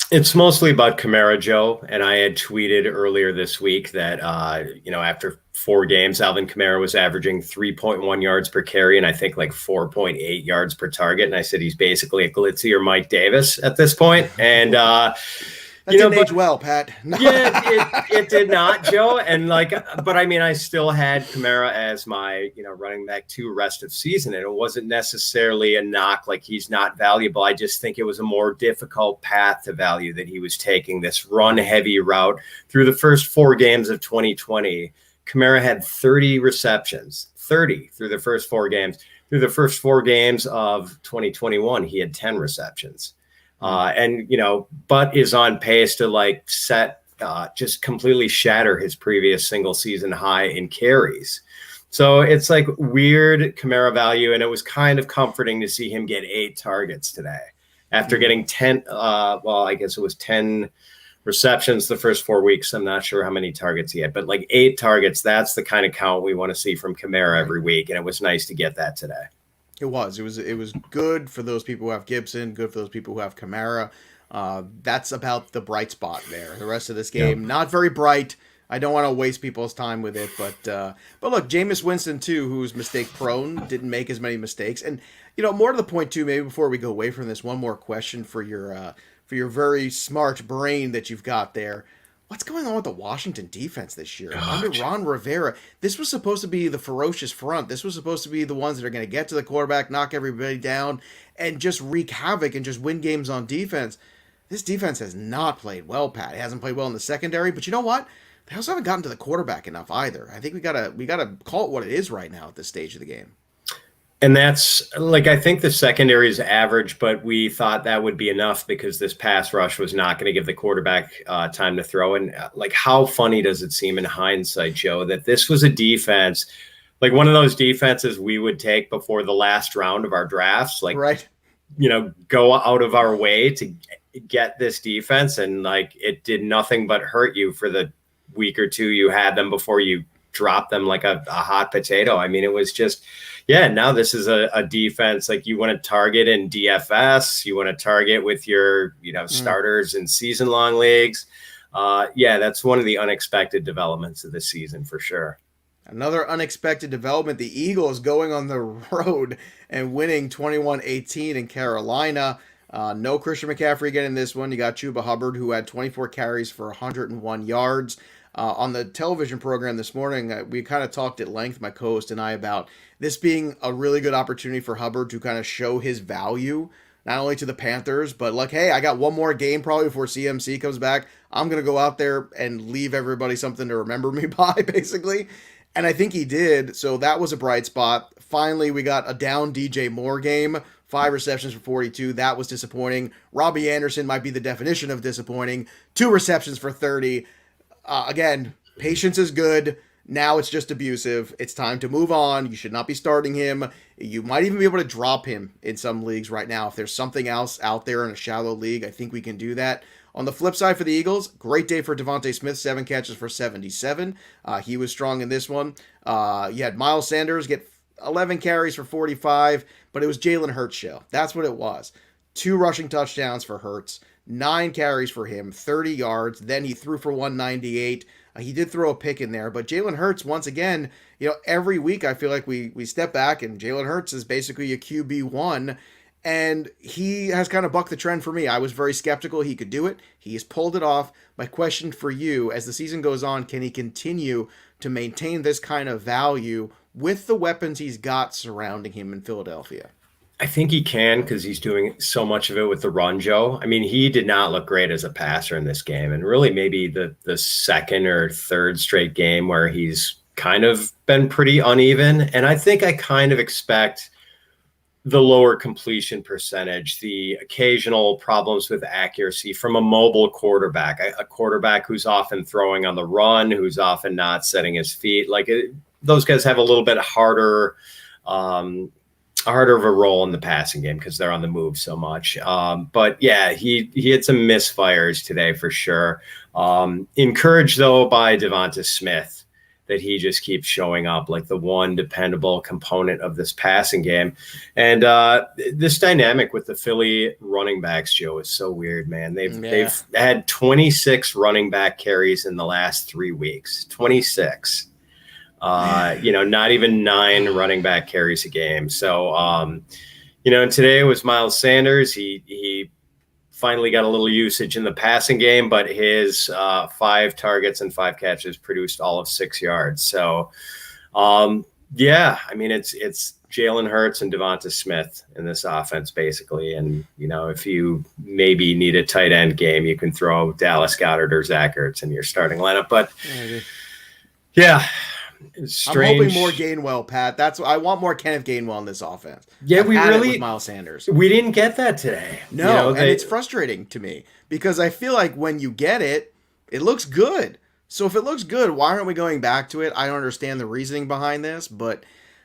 It's mostly about Kamara, Joe. And I had tweeted earlier this week that, after 4 games, Alvin Kamara was averaging 3.1 yards per carry and I think like 4.8 yards per target. And I said he's basically a glitzier Mike Davis at this point. And, that didn't age well, Pat. No. Yeah, it did not, Joe. And but I mean, I still had Kamara as my, running back 2 rest of season. And it wasn't necessarily a knock like he's not valuable. I just think it was a more difficult path to value that he was taking, this run heavy route through the first 4 games of 2020. Kamara had 30 receptions, 30 through the first 4 games. Through the first 4 games of 2021, he had 10 receptions. But is on pace to just completely shatter his previous single season high in carries. So it's like weird Kamara value. And it was kind of comforting to see him get 8 targets today after getting 10. I guess it was 10 receptions the first 4 weeks. I'm not sure how many targets he had, but 8 targets. That's the kind of count we want to see from Kamara every week. And it was nice to get that today. It was good for those people who have Gibson, good for those people who have Kamara. That's about the bright spot there. The rest of this game, not very bright. I don't want to waste people's time with it, but look, Jameis Winston too, who's mistake prone, didn't make as many mistakes. And more to the point too, maybe before we go away from this, one more question for your very smart brain that you've got there. What's going on with the Washington defense this year? Under Ron Rivera, this was supposed to be the ferocious front. This was supposed to be the ones that are going to get to the quarterback, knock everybody down, and just wreak havoc and just win games on defense. This defense has not played well, Pat. It hasn't played well in the secondary, but you know what? They also haven't gotten to the quarterback enough either. I think we gotta call it what it is right now at this stage of the game. And that's I think the secondary is average, but we thought that would be enough because this pass rush was not going to give the quarterback time to throw. And how funny does it seem in hindsight, Joe, that this was a defense, one of those defenses we would take before the last round of our drafts, right. Go out of our way to get this defense. And it did nothing but hurt you for the week or 2 you had them before you dropped them like a hot potato. I mean, it was just, now this is a defense you want to target in DFS. You want to target with your, starters in season-long leagues. That's one of the unexpected developments of the season for sure. Another unexpected development, the Eagles going on the road and winning 21-18 in Carolina. No Christian McCaffrey getting this one. You got Chuba Hubbard, who had 24 carries for 101 yards. On the television program this morning, we kind of talked at length, my co-host and I, about this being a really good opportunity for Hubbard to kind of show his value, not only to the Panthers, but hey, I got one more game probably before CMC comes back. I'm going to go out there and leave everybody something to remember me by, basically. And I think he did, so that was a bright spot. Finally, we got a down DJ Moore game. 5 receptions for 42. That was disappointing. Robbie Anderson might be the definition of disappointing. 2 receptions for 30. Again, patience is good. Now it's just abusive. It's time to move on. You should not be starting him. You might even be able to drop him in some leagues right now. If there's something else out there in a shallow league, I think we can do that. On the flip side for the Eagles, great day for Devontae Smith, 7 catches for 77. He was strong in this one. You had Miles Sanders get 11 carries for 45, but it was Jalen Hurts' show. That's what it was. 2 rushing touchdowns for Hurts. 9 carries for him, 30 yards. Then he threw for 198. He did throw a pick in there, but Jalen Hurts, once again, every week I feel like we step back and Jalen Hurts is basically a QB1. And he has kind of bucked the trend for me. I was very skeptical he could do it. He has pulled it off. My question for you, as the season goes on, can he continue to maintain this kind of value with the weapons he's got surrounding him in Philadelphia? I think he can because he's doing so much of it with the run, Joe. I mean, he did not look great as a passer in this game, and really maybe the second or third straight game where he's kind of been pretty uneven. And I think I kind of expect the lower completion percentage, the occasional problems with accuracy from a mobile quarterback, a quarterback who's often throwing on the run, who's often not setting his feet. Those guys have a little bit harder of a role in the passing game because they're on the move so much. But yeah, he had some misfires today for sure. Encouraged though by Devonta Smith that he just keeps showing up like the one dependable component of this passing game. And this dynamic with the Philly running backs, Joe, is so weird, man. They've had 26 running back carries in the last 3 weeks. 26. Not even 9 running back carries a game. So, and today it was Miles Sanders. He finally got a little usage in the passing game, but his 5 targets and 5 catches produced all of 6 yards. So, I mean, it's Jalen Hurts and Devonta Smith in this offense, basically. And, if you maybe need a tight end game, you can throw Dallas Goedert or Zach Ertz in your starting lineup. But, yeah. Strange. I'm hoping more Gainwell, Pat. I want more Kenneth Gainwell in this offense. Yeah, we really with Miles Sanders. We didn't get that today. No, and it's frustrating to me because I feel like when you get it, it looks good. So if it looks good, why aren't we going back to it? I don't understand the reasoning behind this, but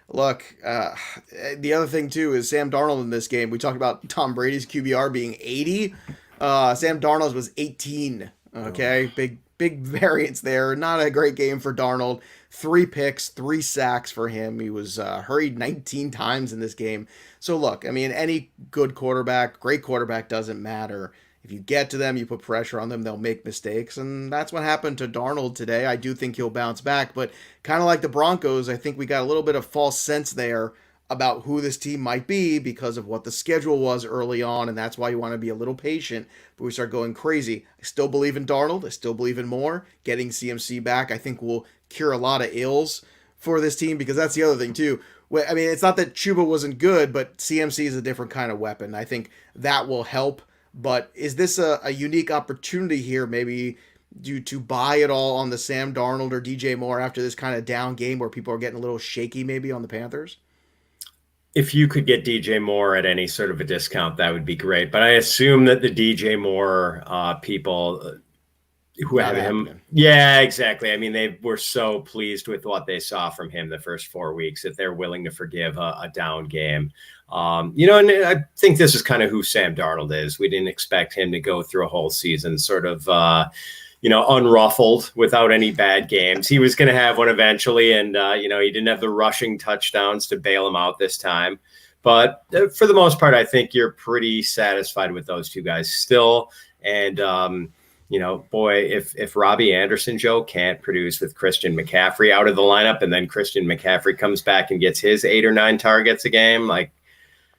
look, the other thing too is Sam Darnold in this game. We talked about Tom Brady's QBR being 80. Sam Darnold's was 18. Okay, big variance there. Not a great game for Darnold. 3 picks, 3 sacks for him. He was hurried 19 times in this game. So look, I mean, any good quarterback, great quarterback doesn't matter. If you get to them, you put pressure on them, they'll make mistakes. And that's what happened to Darnold today. I do think he'll bounce back. But kind of like the Broncos, I think we got a little bit of false sense there about who this team might be because of what the schedule was early on, and that's why you want to be a little patient. But we start going crazy. I still believe in Darnold. I still believe in more. Getting CMC back, I think, will cure a lot of ills for this team, because that's the other thing too. I mean, it's not that Chuba wasn't good, but CMC is a different kind of weapon. I think that will help. But is this a unique opportunity here, maybe due to buy it all on the Sam Darnold or DJ Moore after this kind of down game where people are getting a little shaky maybe on the Panthers? If you could get DJ Moore at any sort of a discount, that would be great. But I assume that the DJ Moore people who have him. Yeah, exactly. I mean, they were so pleased with what they saw from him the first 4 weeks that they're willing to forgive a down game. And I think this is kind of who Sam Darnold is. We didn't expect him to go through a whole season sort of, unruffled without any bad games. He was going to have one eventually, and, he didn't have the rushing touchdowns to bail him out this time. But for the most part, I think you're pretty satisfied with those two guys still. And, boy, if Robbie Anderson, Joe, can't produce with Christian McCaffrey out of the lineup, and then Christian McCaffrey comes back and gets his 8 or 9 targets a game,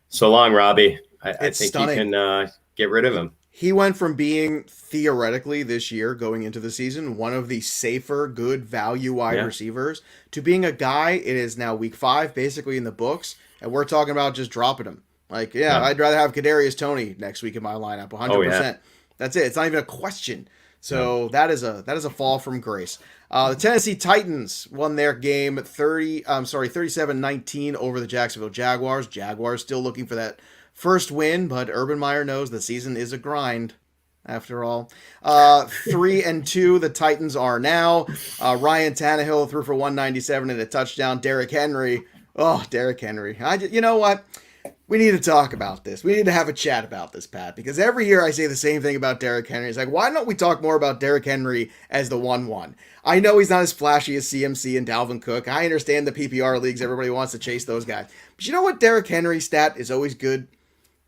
so long, Robbie. I think stunning. You can get rid of him. He went from being theoretically this year going into the season one of the safer, good value wide receivers to being a guy. It is now week 5, basically in the books, and we're talking about just dropping him. I'd rather have Kadarius Toney next week in my lineup, 100%. Oh, yeah. That's it. It's not even a question. So that is a fall from grace. The Tennessee Titans won their game 37-19 over the Jacksonville Jaguars. Jaguars still looking for that first win, but Urban Meyer knows the season is a grind after all. 3-2 the Titans are now. Ryan Tannehill threw for 197 and a touchdown. Derrick Henry. You know what? We need to talk about this. We need to have a chat about this, Pat, because every year I say the same thing about Derrick Henry. It's like, why don't we talk more about Derrick Henry as the 1-1? I know he's not as flashy as CMC and Dalvin Cook. I understand the PPR leagues. Everybody wants to chase those guys. But you know what Derrick Henry's stat is always good?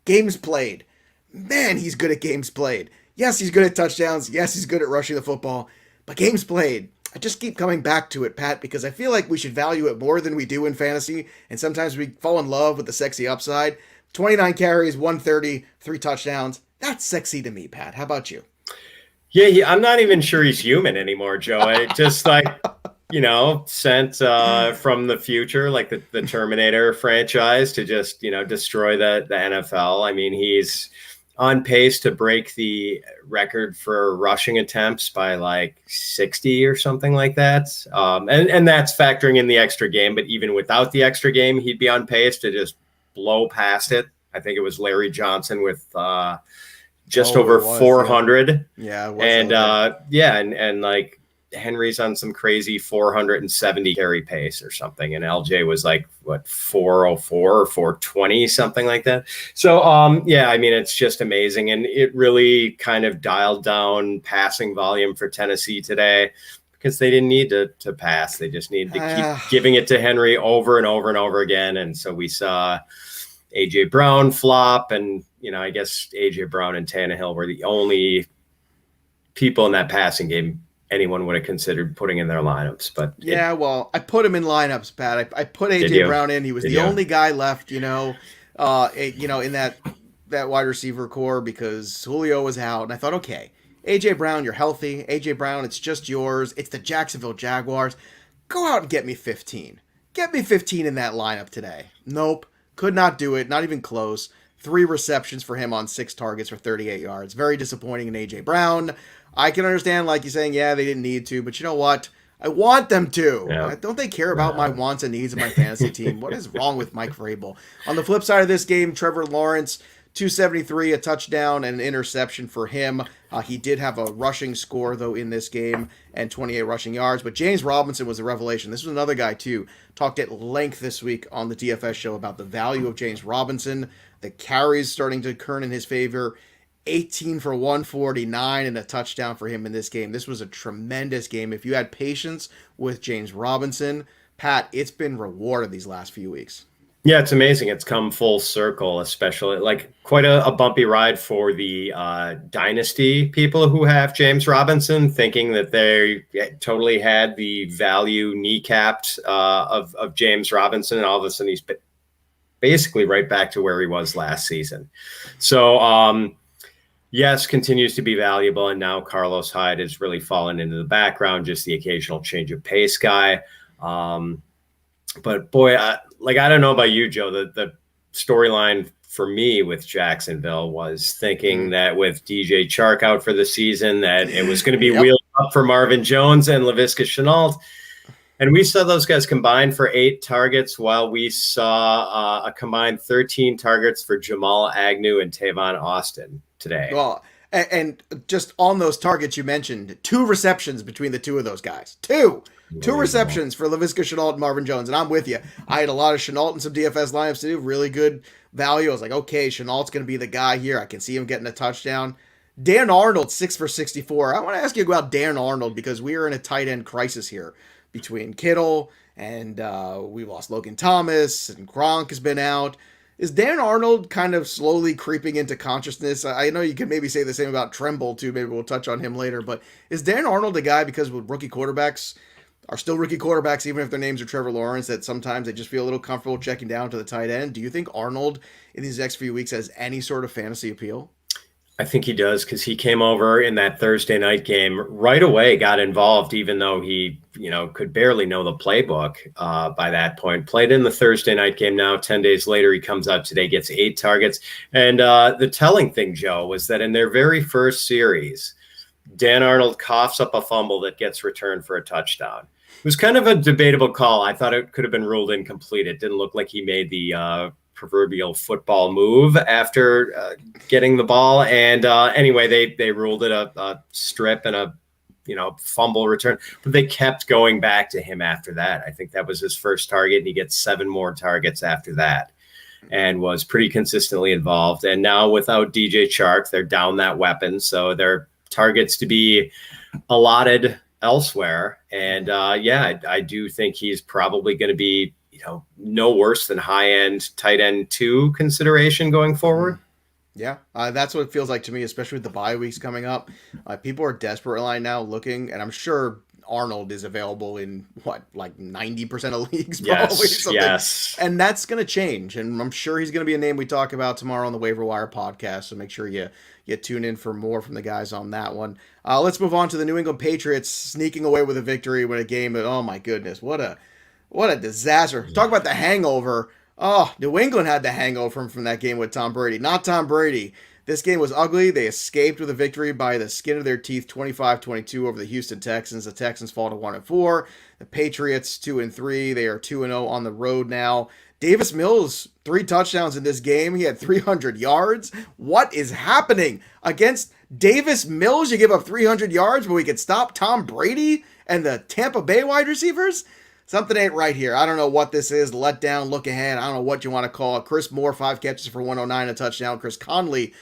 Games played. Man, he's good at games played. Yes, he's good at touchdowns. Yes, he's good at rushing the football. But games played. I just keep coming back to it, Pat, because I feel like we should value it more than we do in fantasy, and sometimes we fall in love with the sexy upside. 29 carries, 130, 3 touchdowns. That's sexy to me, Pat. How about you? Yeah, I'm not even sure he's human anymore, Joe. It just like, sent from the future, like the Terminator franchise to just, destroy the NFL. I mean, he's on pace to break the record for rushing attempts by like 60 or something like that. And that's factoring in the extra game. But even without the extra game, he'd be on pace to just blow past it. I think it was Larry Johnson with just over 400. Yeah, it was. And and like Henry's on some crazy 470 carry pace or something, and LJ was like 404 or 420, something like that. So I mean, it's just amazing, and it really kind of dialed down passing volume for Tennessee today because they didn't need to pass. They just needed to keep giving it to Henry over and over and over again. And so we saw AJ Brown flop, and I guess AJ Brown and Tannehill were the only people in that passing game anyone would have considered putting in their lineups. But I put him in lineups, Pat. I put AJ Brown in. He was the only guy left, in that wide receiver core because Julio was out. And I thought, okay, AJ Brown, you're healthy. AJ Brown, it's just yours. It's the Jacksonville Jaguars. Go out and get me 15. Get me 15 in that lineup today. Nope. Could not do it. Not even close. 3 receptions for him on 6 targets for 38 yards. Very disappointing in AJ Brown. I can understand, like you're saying, they didn't need to, but you know what? I want them to. Yeah. Don't they care about my wants and needs of my fantasy team? What is wrong with Mike Vrabel? On the flip side of this game, Trevor Lawrence, 273, a touchdown and an interception for him. He did have a rushing score, though, in this game and 28 rushing yards. But James Robinson was a revelation. This was another guy, too. Talked at length this week on the DFS show about the value of James Robinson. The carries starting to turn in his favor. 18 for 149 and a touchdown for him in this game. This was a tremendous game. If you had patience with James Robinson, Pat, it's been rewarded these last few weeks. Yeah, it's amazing. It's come full circle, especially like quite a bumpy ride for the dynasty people who have James Robinson, thinking that they totally had the value kneecapped of James Robinson, and all of a sudden he's basically right back to where he was last season. So, yes, continues to be valuable, and now Carlos Hyde has really fallen into the background, just the occasional change of pace guy. But boy, I don't know about you, Joe. The storyline for me with Jacksonville was thinking that with DJ Chark out for the season, that it was going to be wheeled up for Marvin Jones and Laviska Shenault. And we saw those guys combined for 8 targets, while we saw a combined 13 targets for Jamal Agnew and Tavon Austin today. Well, and just on those targets you mentioned, 2 receptions between the 2 of those guys. 2 receptions for Laviska Shenault and Marvin Jones. And I'm with you. I had a lot of Shenault in some DFS lineups to do. Really good value. I was like, okay, Chenault's going to be the guy here. I can see him getting a touchdown. Dan Arnold, 6 for 64. I want to ask you about Dan Arnold because we are in a tight end crisis here between Kittle and we lost Logan Thomas and Gronk has been out. Is Dan Arnold kind of slowly creeping into consciousness? I know you could maybe say the same about Tremble too. Maybe we'll touch on him later. But is Dan Arnold a guy, because with rookie quarterbacks are still rookie quarterbacks, even if their names are Trevor Lawrence, that sometimes they just feel a little comfortable checking down to the tight end? Do you think Arnold in these next few weeks has any sort of fantasy appeal? I think he does, because he came over in that Thursday night game right away, got involved, even though he, could barely know the playbook by that point. Played in the Thursday night game. Now, 10 days later, he comes out today, gets 8 targets. And the telling thing, Joe, was that in their very first series, Dan Arnold coughs up a fumble that gets returned for a touchdown. It was kind of a debatable call. I thought it could have been ruled incomplete. It didn't look like he made the proverbial football move after getting the ball. And anyway, they ruled it a strip and a fumble return, but they kept going back to him after that. I think that was his first target, and he gets 7 more targets after that and was pretty consistently involved. And now without DJ Chark, they're down that weapon. So their targets to be allotted elsewhere. And I do think he's probably going to be no worse than high-end tight end 2 consideration going forward. Yeah, that's what it feels like to me, especially with the bye weeks coming up. People are desperate right now looking, and I'm sure Arnold is available in like 90% of leagues, probably. Yes, yes. And that's going to change. And I'm sure he's going to be a name we talk about tomorrow on the Waiver Wire podcast. So make sure you tune in for more from the guys on that one. Let's move on to the New England Patriots sneaking away with a victory with a game that, oh my goodness, what a disaster. Talk about the hangover. Oh, New England had the hangover from that game with Tom Brady. Not Tom Brady. This game was ugly. They escaped with a victory by the skin of their teeth, 25-22 over the Houston Texans. The Texans fall to 1-4. The Patriots 2-3. They are 2-0 on the road now. Davis Mills, 3 touchdowns in this game. He had 300 yards. What is happening against Davis Mills? You give up 300 yards, but we could stop Tom Brady and the Tampa Bay wide receivers? Something ain't right here. I don't know what this is. Let down, look ahead. I don't know what you want to call it. Chris Moore, 5 catches for 109, a touchdown. Chris Conley,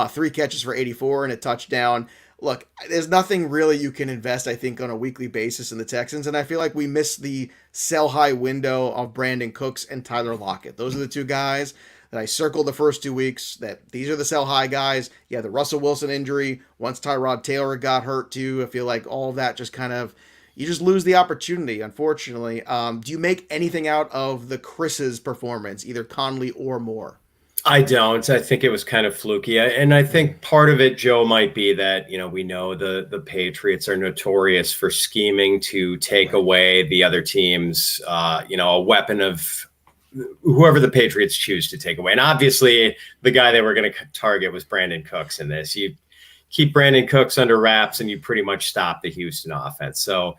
3 catches for 84 and a touchdown. Look, there's nothing really you can invest, I think, on a weekly basis in the Texans, and I feel like we missed the sell-high window of Brandon Cooks and Tyler Lockett. Those are the 2 guys that I circled the first 2 weeks, that these are the sell-high guys. Yeah, the Russell Wilson injury, once Tyrod Taylor got hurt too, I feel like all of that just kind of, you just lose the opportunity, unfortunately. Do you make anything out of the Chris's performance, either Conley or Moore? I don't. I think it was kind of fluky. And I think part of it, Joe, might be that, we know the Patriots are notorious for scheming to take away the other team's, a weapon of whoever the Patriots choose to take away. And obviously the guy they were going to target was Brandon Cooks in this. You keep Brandon Cooks under wraps and you pretty much stop the Houston offense. So,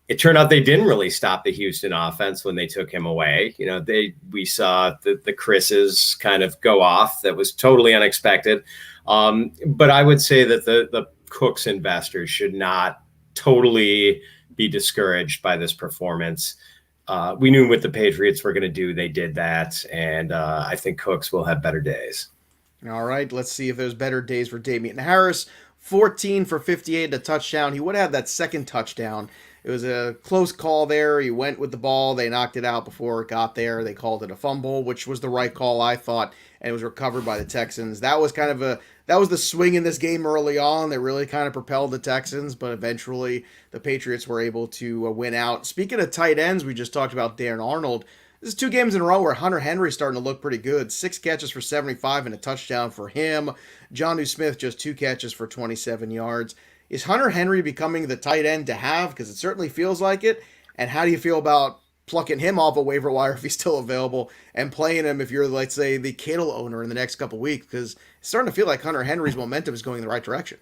it turned out they didn't really stop the Houston offense when they took him away. We saw the Chris's kind of go off. That was totally unexpected. But I would say that the Cooks investors should not totally be discouraged by this performance. We knew what the Patriots were going to do. They did that. And I think Cooks will have better days. All right, let's see if there's better days for Damian Harris. 14 for 58 and a touchdown. He would have that second touchdown. It was a close call there. He went with the ball. They knocked it out before it got there. They called it a fumble, which was the right call, I thought, and it was recovered by the Texans. That was the swing in this game early on that really kind of propelled the Texans, but eventually the Patriots were able to win out. Speaking of tight ends, we just talked about Dan Arnold. This is 2 games in a row where Hunter Henry's starting to look pretty good. 6 catches for 75 and a touchdown for him. Jonnu Smith just 2 catches for 27 yards. Is Hunter Henry becoming the tight end to have? Because it certainly feels like it. And how do you feel about plucking him off a waiver wire if he's still available and playing him if you're, let's say, the Kittle owner in the next couple weeks? Because it's starting to feel like Hunter Henry's momentum is going in the right direction.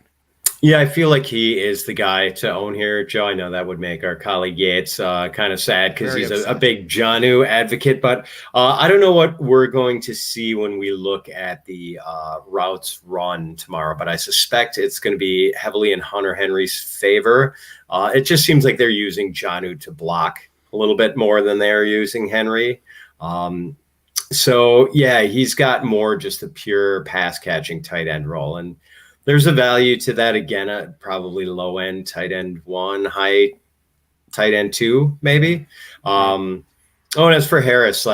Yeah, I feel like he is the guy to own here, Joe. I know that would make our colleague Yates kind of sad because he's a big Jonnu advocate. But I don't know what we're going to see when we look at the routes run tomorrow. But I suspect it's going to be heavily in Hunter Henry's favor. It just seems like they're using Jonnu to block a little bit more than they're using Henry. So, yeah, he's got more just the pure pass-catching tight end role. And there's a value to that again, probably low end tight end 1, high tight end 2, maybe. And as for Harris,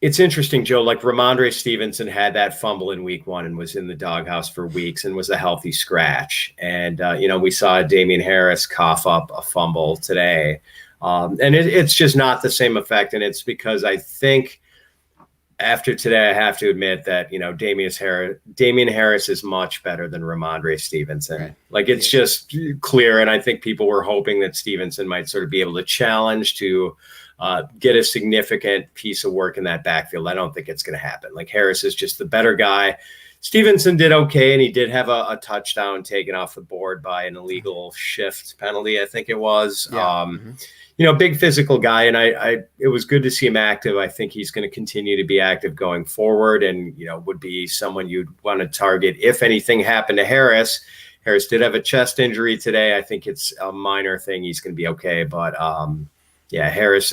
it's interesting, Joe, Ramondre Stevenson had that fumble in week 1 and was in the doghouse for weeks and was a healthy scratch. And, we saw Damian Harris cough up a fumble today. And it's just not the same effect. And it's because I think, after today, I have to admit that, Damian Harris is much better than Ramondre Stevenson. Right. It's just clear. And I think people were hoping that Stevenson might sort of be able to challenge to get a significant piece of work in that backfield. I don't think it's going to happen. Harris is just the better guy. Stevenson did okay, and he did have a touchdown taken off the board by an illegal shift penalty, I think it was. Yeah. Big physical guy, and it was good to see him active. I think he's going to continue to be active going forward and, would be someone you'd want to target if anything happened to Harris. Harris did have a chest injury today. I think it's a minor thing. He's going to be okay. But, Harris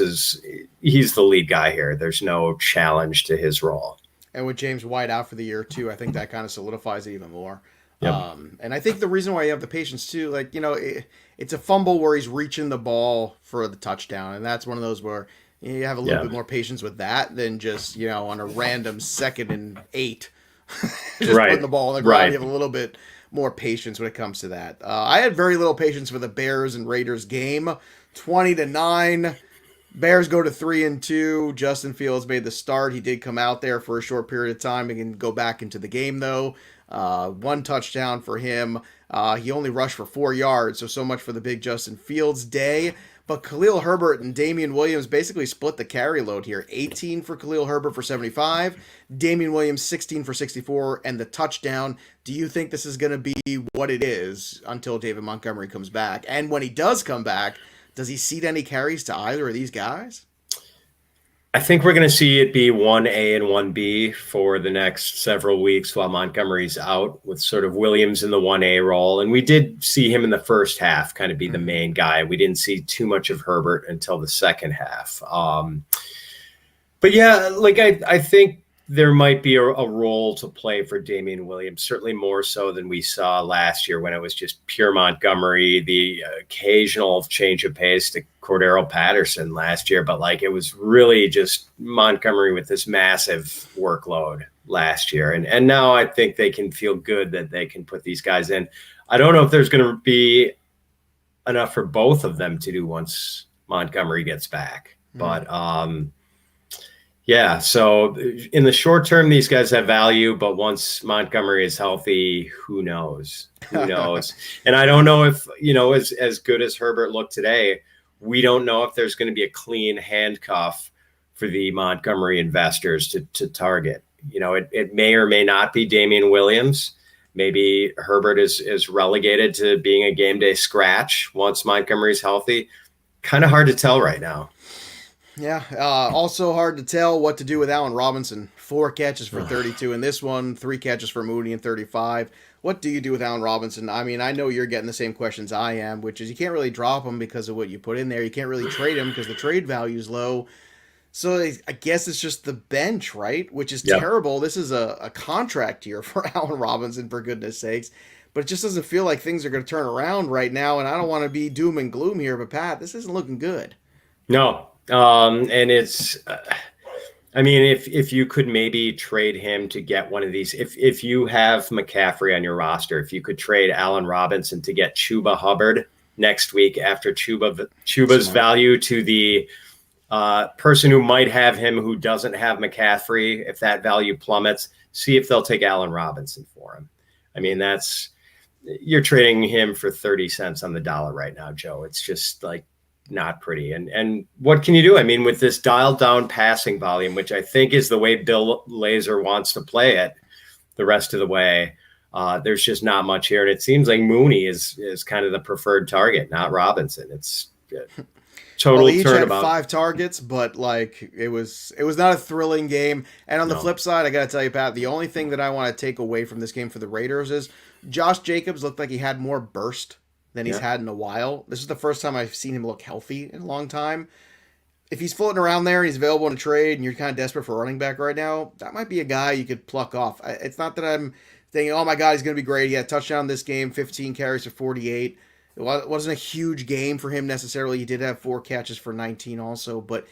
he's the lead guy here. There's no challenge to his role. And with James White out for the year, too, I think that kind of solidifies it even more. Yep. And I think the reason why you have the patience, too, it's a fumble where he's reaching the ball for the touchdown. And that's one of those where you have a little bit more patience with that than just, on a random 2nd and 8, just putting the ball on the ground. You have a little bit more patience when it comes to that. I had very little patience for the Bears and Raiders game. 20-9. Bears go to 3-2. Justin Fields made the start. He did come out there for a short period of time and can go back into the game though. 1 touchdown for him. He only rushed for 4 yards, so much for the big Justin Fields day. But Khalil Herbert and Damian Williams basically split the carry load here. 18 for Khalil Herbert for 75. Damian Williams 16 for 64 and the touchdown. Do you think this is going to be what it is until David Montgomery comes back? And when he does come back, does he cede any carries to either of these guys? I think we're going to see it be 1A and 1B for the next several weeks while Montgomery's out, with sort of Williams in the 1A role. And we did see him in the first half kind of be the main guy. We didn't see too much of Herbert until the second half. But yeah, like I think there might be a role to play for Damian Williams, certainly more so than we saw last year when it was just pure Montgomery, the occasional change of pace to Cordero Patterson last year. But like, it was really just Montgomery with this massive workload last year. And now I think they can feel good that they can put these guys in. I don't know if there's going to be enough for both of them to do once Montgomery gets back. But, yeah, so in the short term, these guys have value, but once Montgomery is healthy, who knows? Who knows? And I don't know if, as good as Herbert looked today, we don't know if there's going to be a clean handcuff for the Montgomery investors to target. It may or may not be Damian Williams. Maybe Herbert is relegated to being a game day scratch once Montgomery's healthy. Kind of hard to tell right now. Yeah, also hard to tell what to do with Allen Robinson. 4 catches for 32 in this one, 3 catches for Mooney in 35. What do you do with Allen Robinson? I mean, I know you're getting the same questions I am, which is you can't really drop him because of what you put in there. You can't really trade him because the trade value is low. So I guess it's just the bench, right? Which is terrible. This is a contract year for Allen Robinson, for goodness sakes. But it just doesn't feel like things are going to turn around right now, and I don't want to be doom and gloom here, but Pat, this isn't looking good. No. And it's, I mean, if you could maybe trade him to get one of these, if you have McCaffrey on your roster, if you could trade Allen Robinson to get Chuba Hubbard next week after Chuba's value to the person who might have him who doesn't have McCaffrey, if that value plummets, see if they'll take Allen Robinson for him. I mean, you're trading him for 30 cents on the dollar right now, Joe. It's just like, not pretty. And what can you do? I mean, with this dialed down passing volume, which I think is the way Bill Lazor wants to play it the rest of the way, there's just not much here. And it seems like Mooney is kind of the preferred target, not Robinson. It's total each turnabout. Had 5 targets, but like it was not a thrilling game. And on the flip side, I got to tell you, Pat, the only thing that I want to take away from this game for the Raiders is Josh Jacobs looked like he had more burst than he's had in a while. This is the first time I've seen him look healthy in a long time. If he's floating around there and he's available in a trade and you're kind of desperate for a running back right now, that might be a guy you could pluck off. It's not that I'm thinking, oh my God, he's going to be great. He had a touchdown this game, 15 carries for 48. It wasn't a huge game for him necessarily. He did have 4 catches for 19 also, but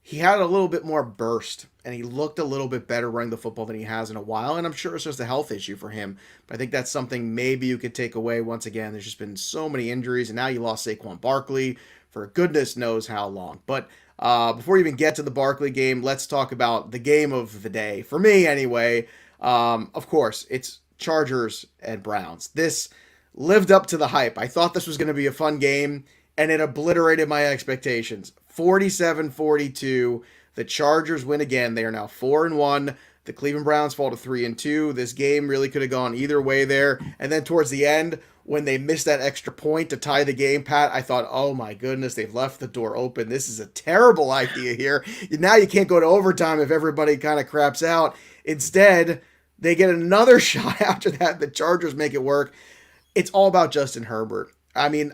he had a little bit more burst, and he looked a little bit better running the football than he has in a while, and I'm sure it's just a health issue for him. But I think that's something maybe you could take away. Once again, there's just been so many injuries, and now you lost Saquon Barkley for goodness knows how long. But before we even get to the Barkley game, let's talk about the game of the day. For me, anyway, of course, it's Chargers and Browns. This lived up to the hype. I thought this was going to be a fun game, and it obliterated my expectations. 47-42. The Chargers win again. They are now 4-1. The Cleveland Browns fall to 3-2. This game really could have gone either way there. And then towards the end, when they missed that extra point to tie the game, Pat, I thought, oh my goodness, they've left the door open. This is a terrible idea here. Now you can't go to overtime if everybody kind of craps out. Instead, they get another shot after that. The Chargers make it work. It's all about Justin Herbert. I mean,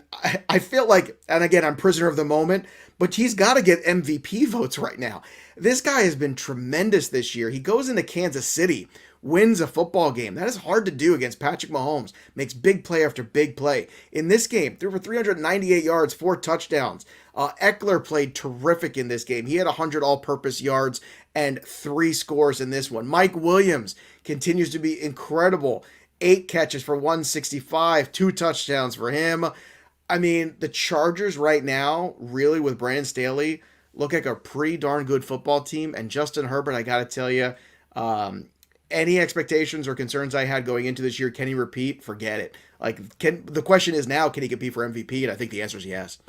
I feel like, and again, I'm prisoner of the moment, but he's got to get MVP votes right now. This guy has been tremendous this year. He goes into Kansas City, wins a football game. That is hard to do against Patrick Mahomes. Makes big play after big play. In this game, threw for 398 yards, 4 touchdowns. Eckler played terrific in this game. He had 100 all-purpose yards and 3 scores in this one. Mike Williams continues to be incredible. 8 catches for 165, 2 touchdowns for him. I mean, the Chargers right now, really with Brandon Staley, look like a pretty darn good football team. And Justin Herbert, I got to tell you, um, any expectations or concerns I had going into this year, can he repeat? Forget it. Like, the question is now, can he compete for MVP? And I think the answer is yes.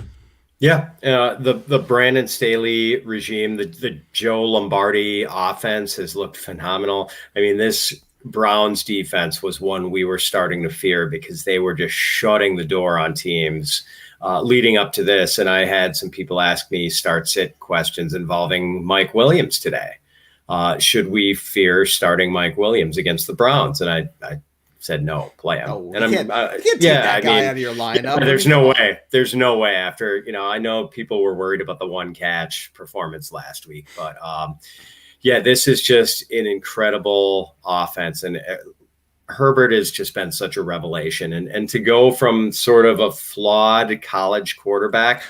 Yeah, the Brandon Staley regime, the Joe Lombardi offense has looked phenomenal. I mean, this Browns defense was one we were starting to fear because they were just shutting the door on teams leading up to this. And I had some people ask me start-sit questions involving Mike Williams today. Should we fear starting Mike Williams against the Browns? And I said, no, play him. Oh, and you can't take that guy out of your lineup. Yeah, there's no way. There's no way after, I know people were worried about the one catch performance last week, but yeah, this is just an incredible offense. And Herbert has just been such a revelation. And to go from sort of a flawed college quarterback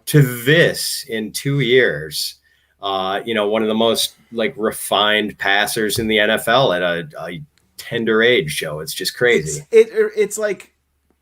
to this in 2 years, one of the most refined passers in the NFL at a tender age, Joe. It's just crazy. It's like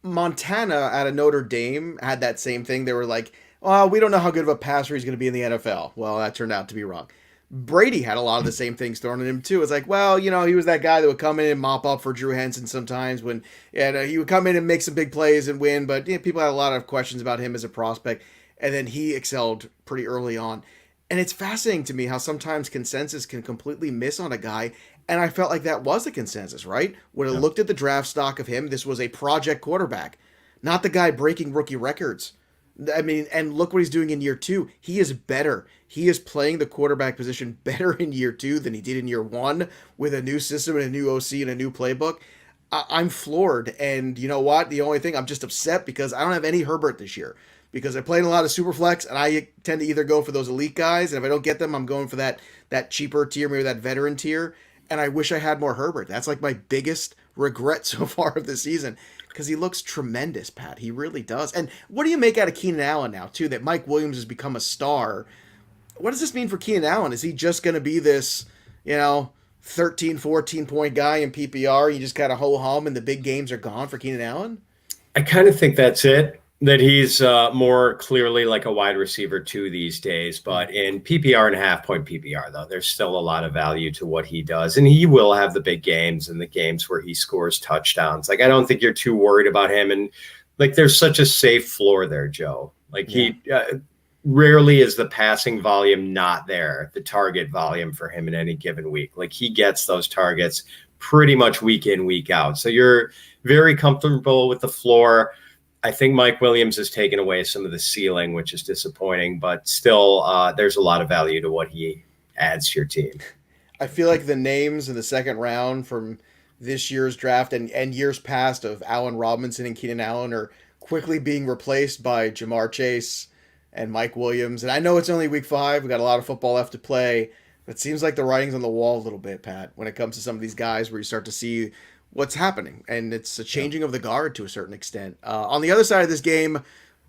Montana at a Notre Dame had that same thing. They were like, "Oh, we don't know how good of a passer he's going to be in the NFL." Well, that turned out to be wrong. Brady had a lot of the same things thrown at him too. It's like, well, he was that guy that would come in and mop up for Drew Henson sometimes he would come in and make some big plays and win. But people had a lot of questions about him as a prospect, and then he excelled pretty early on. And it's fascinating to me how sometimes consensus can completely miss on a guy. And I felt like that was the consensus, right? When I looked at the draft stock of him, this was a project quarterback, not the guy breaking rookie records. I mean, and look what he's doing in year 2. He is better. He is playing the quarterback position better in year 2 than he did in year 1 with a new system and a new OC and a new playbook. I'm floored. And you know what? The only thing, I'm just upset because I don't have any Herbert this year. Because I played a lot of Superflex, and I tend to either go for those elite guys, and if I don't get them, I'm going for that cheaper tier, maybe that veteran tier. And I wish I had more Herbert. That's like my biggest regret so far of the season, because he looks tremendous, Pat. He really does. And what do you make out of Keenan Allen now, too, that Mike Williams has become a star? What does this mean for Keenan Allen? Is he just going to be this, 13, 14-point guy in PPR? You just kind of ho-hum, and the big games are gone for Keenan Allen? I kind of think that's it. That he's more clearly like a wide receiver 2 these days. But in PPR and half-point PPR, though, there's still a lot of value to what he does. And he will have the big games and the games where he scores touchdowns. I don't think you're too worried about him. And, there's such a safe floor there, Joe. He rarely is the passing volume not there, the target volume for him in any given week. He gets those targets pretty much week in, week out. So you're very comfortable with the floor. I think Mike Williams has taken away some of the ceiling, which is disappointing, but still there's a lot of value to what he adds to your team. I feel like the names in the second round from this year's draft and years past of Allen Robinson and Keenan Allen are quickly being replaced by Jamar Chase and Mike Williams. And I know it's only week 5. We've got a lot of football left to play. But it seems like the writing's on the wall a little bit, Pat, when it comes to some of these guys where you start to see what's happening, and it's a changing of the guard to a certain extent. On the other side of this game,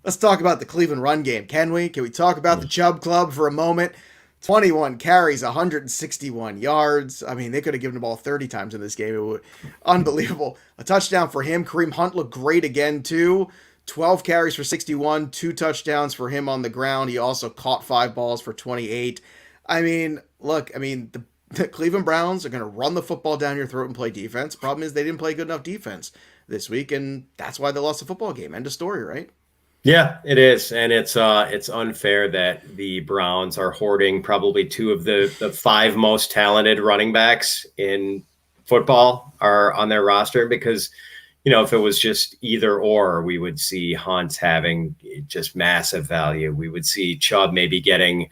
let's talk about the Cleveland run game, can we? Can we talk about the Chubb Club for a moment? 21 carries, 161 yards. I mean, they could have given the ball 30 times in this game. It was unbelievable. A touchdown for him. Kareem Hunt looked great again, too. 12 carries for 61, 2 touchdowns for him on the ground. He also caught 5 balls for 28. I mean, look, the Cleveland Browns are going to run the football down your throat and play defense. Problem is they didn't play good enough defense this week, and that's why they lost the football game. End of story, right? Yeah, it is. And it's unfair that the Browns are hoarding probably 2 of the 5 most talented running backs in football are on their roster because, if it was just either or, we would see Hunt having just massive value. We would see Chubb maybe getting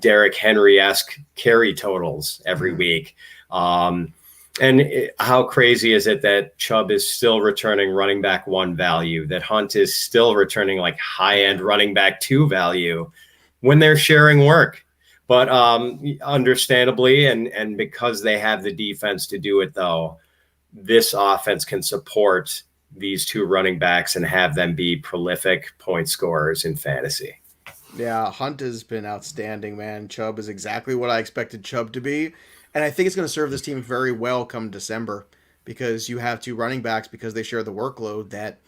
Derrick Henry-esque carry totals every week. And how crazy is it that Chubb is still returning running back 1 value, that Hunt is still returning high-end running back 2 value when they're sharing work? But understandably, and because they have the defense to do it, though, this offense can support these 2 running backs and have them be prolific point scorers in fantasy. Yeah, Hunt has been outstanding, man. Chubb is exactly what I expected Chubb to be. And I think it's going to serve this team very well come December. because you have two running backs because they share the workload that,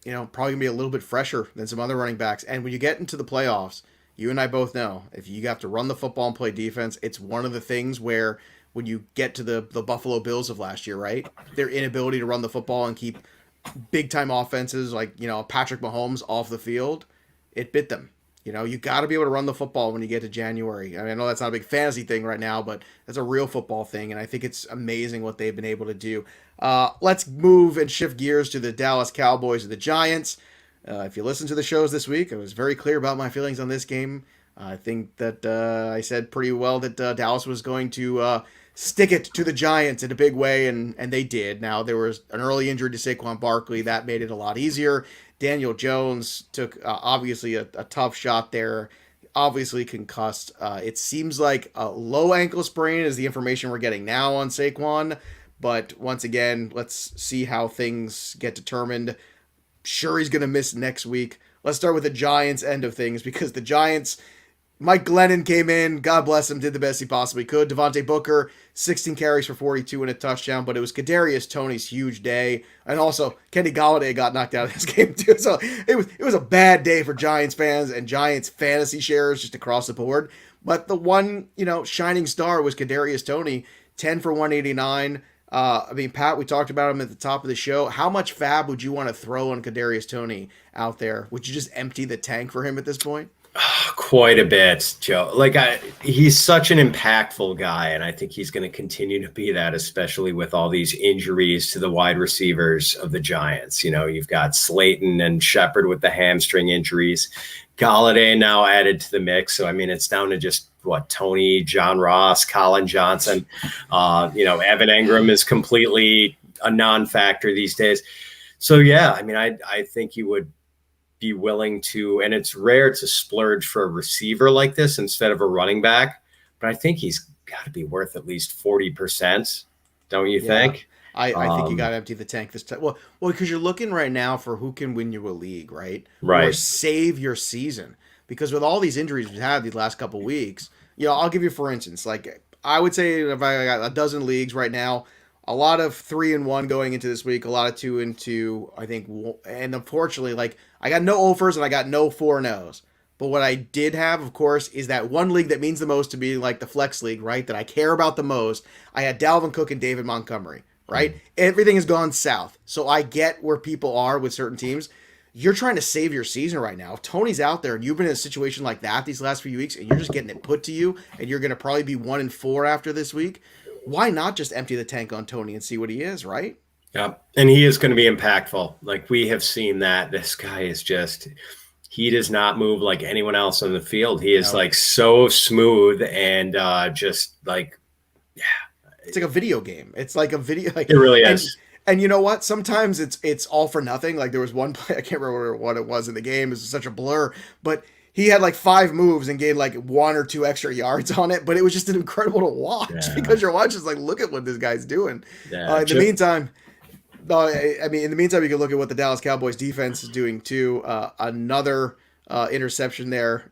probably gonna be a little bit fresher than some other running backs. And when you get into the playoffs, you and I both know if you have to run the football and play defense, it's one of the things where when you get to the Buffalo Bills of last year, right? Their inability to run the football and keep big time offenses like, Patrick Mahomes off the field, it bit them. You got to be able to run the football when you get to January. I know that's not a big fantasy thing right now, but that's a real football thing, and I think it's amazing what they've been able to do. Let's move and shift gears to the Dallas Cowboys and the Giants. If you listen to the shows this week, I was very clear about my feelings on this game. I think that I said pretty well that Dallas was going to stick it to the Giants in a big way, and they did. Now, there was an early injury to Saquon Barkley. That made it a lot easier. Daniel Jones took obviously a tough shot there, obviously concussed. It seems like a low ankle sprain is the information we're getting now on Saquon, but once again, let's see how things get determined. Sure, he's going to miss next week. Let's start with the Giants end of things, because the Giants, Mike Glennon came in, God bless him, did the best he possibly could. Devontae Booker, 16 carries for 42 and a touchdown, but it was Kadarius Toney's huge day. And also, Kenny Golladay got knocked out of this game too. So it was a bad day for Giants fans and Giants fantasy shares just across the board. But the one, shining star was Kadarius Toney, 10 for 189. Pat, we talked about him at the top of the show. How much fab would you want to throw on Kadarius Toney out there? Would you just empty the tank for him at this point? Quite a bit, Joe. He's such an impactful guy, and I think he's going to continue to be that, especially with all these injuries to the wide receivers of the Giants. You've got Slayton and Shepard with the hamstring injuries. Golladay now added to the mix. So, it's down to just Tony, John Ross, Colin Johnson. Evan Engram is completely a non-factor these days. So, yeah, I think you would be willing to, and it's rare to splurge for a receiver like this instead of a running back, but I think he's got to be worth at least 40%. Don't you think? I think you got to empty the tank this time. Well, because you're looking right now for who can win you a league, right? Right. Or save your season. Because with all these injuries we've had these last couple of weeks, I'll give you, for instance, I would say if I got a dozen leagues right now, a lot of 3-1 going into this week, a lot of 2-2, I think. And unfortunately, I got no offers and I got no 4-0s. But what I did have, of course, is that one league that means the most to me, like the flex league, right? That I care about the most. I had Dalvin Cook and David Montgomery, right? Everything has gone south. So I get where people are with certain teams. You're trying to save your season right now. If Tony's out there and you've been in a situation like that these last few weeks and you're just getting it put to you and you're going to probably be 1-4 after this week, why not just empty the tank on Tony and see what he is, right? Yeah, and he is going to be impactful. We have seen that. This guy is he does not move like anyone else on the field. He is so smooth and it's like a video game. It's like a video. It really is. And you know what? Sometimes it's all for nothing. There was one play, I can't remember what it was in the game. It was such a blur, but he had 5 moves and gained 1 or 2 extra yards on it, but it was just incredible to watch because you're watching look at what this guy's doing. Yeah, in the meantime, you can look at what the Dallas Cowboys defense is doing too. Another interception there.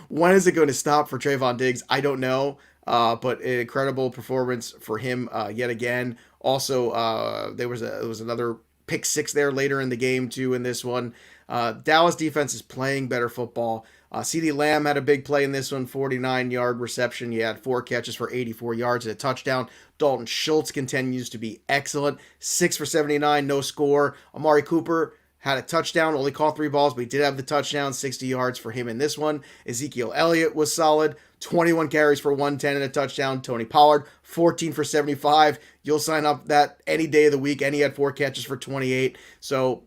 When is it going to stop for Trayvon Diggs? I don't know. But an incredible performance for him yet again. Also, there was another pick 6 there later in the game too in this one. Dallas defense is playing better football. CeeDee Lamb had a big play in this one, 49-yard reception. He had 4 catches for 84 yards and a touchdown. Dalton Schultz continues to be excellent, 6 for 79, no score. Amari Cooper had a touchdown, only caught 3 balls, but he did have the touchdown, 60 yards for him in this one. Ezekiel Elliott was solid, 21 carries for 110 and a touchdown. Tony Pollard, 14 for 75. You'll sign up that any day of the week, and he had 4 catches for 28. So,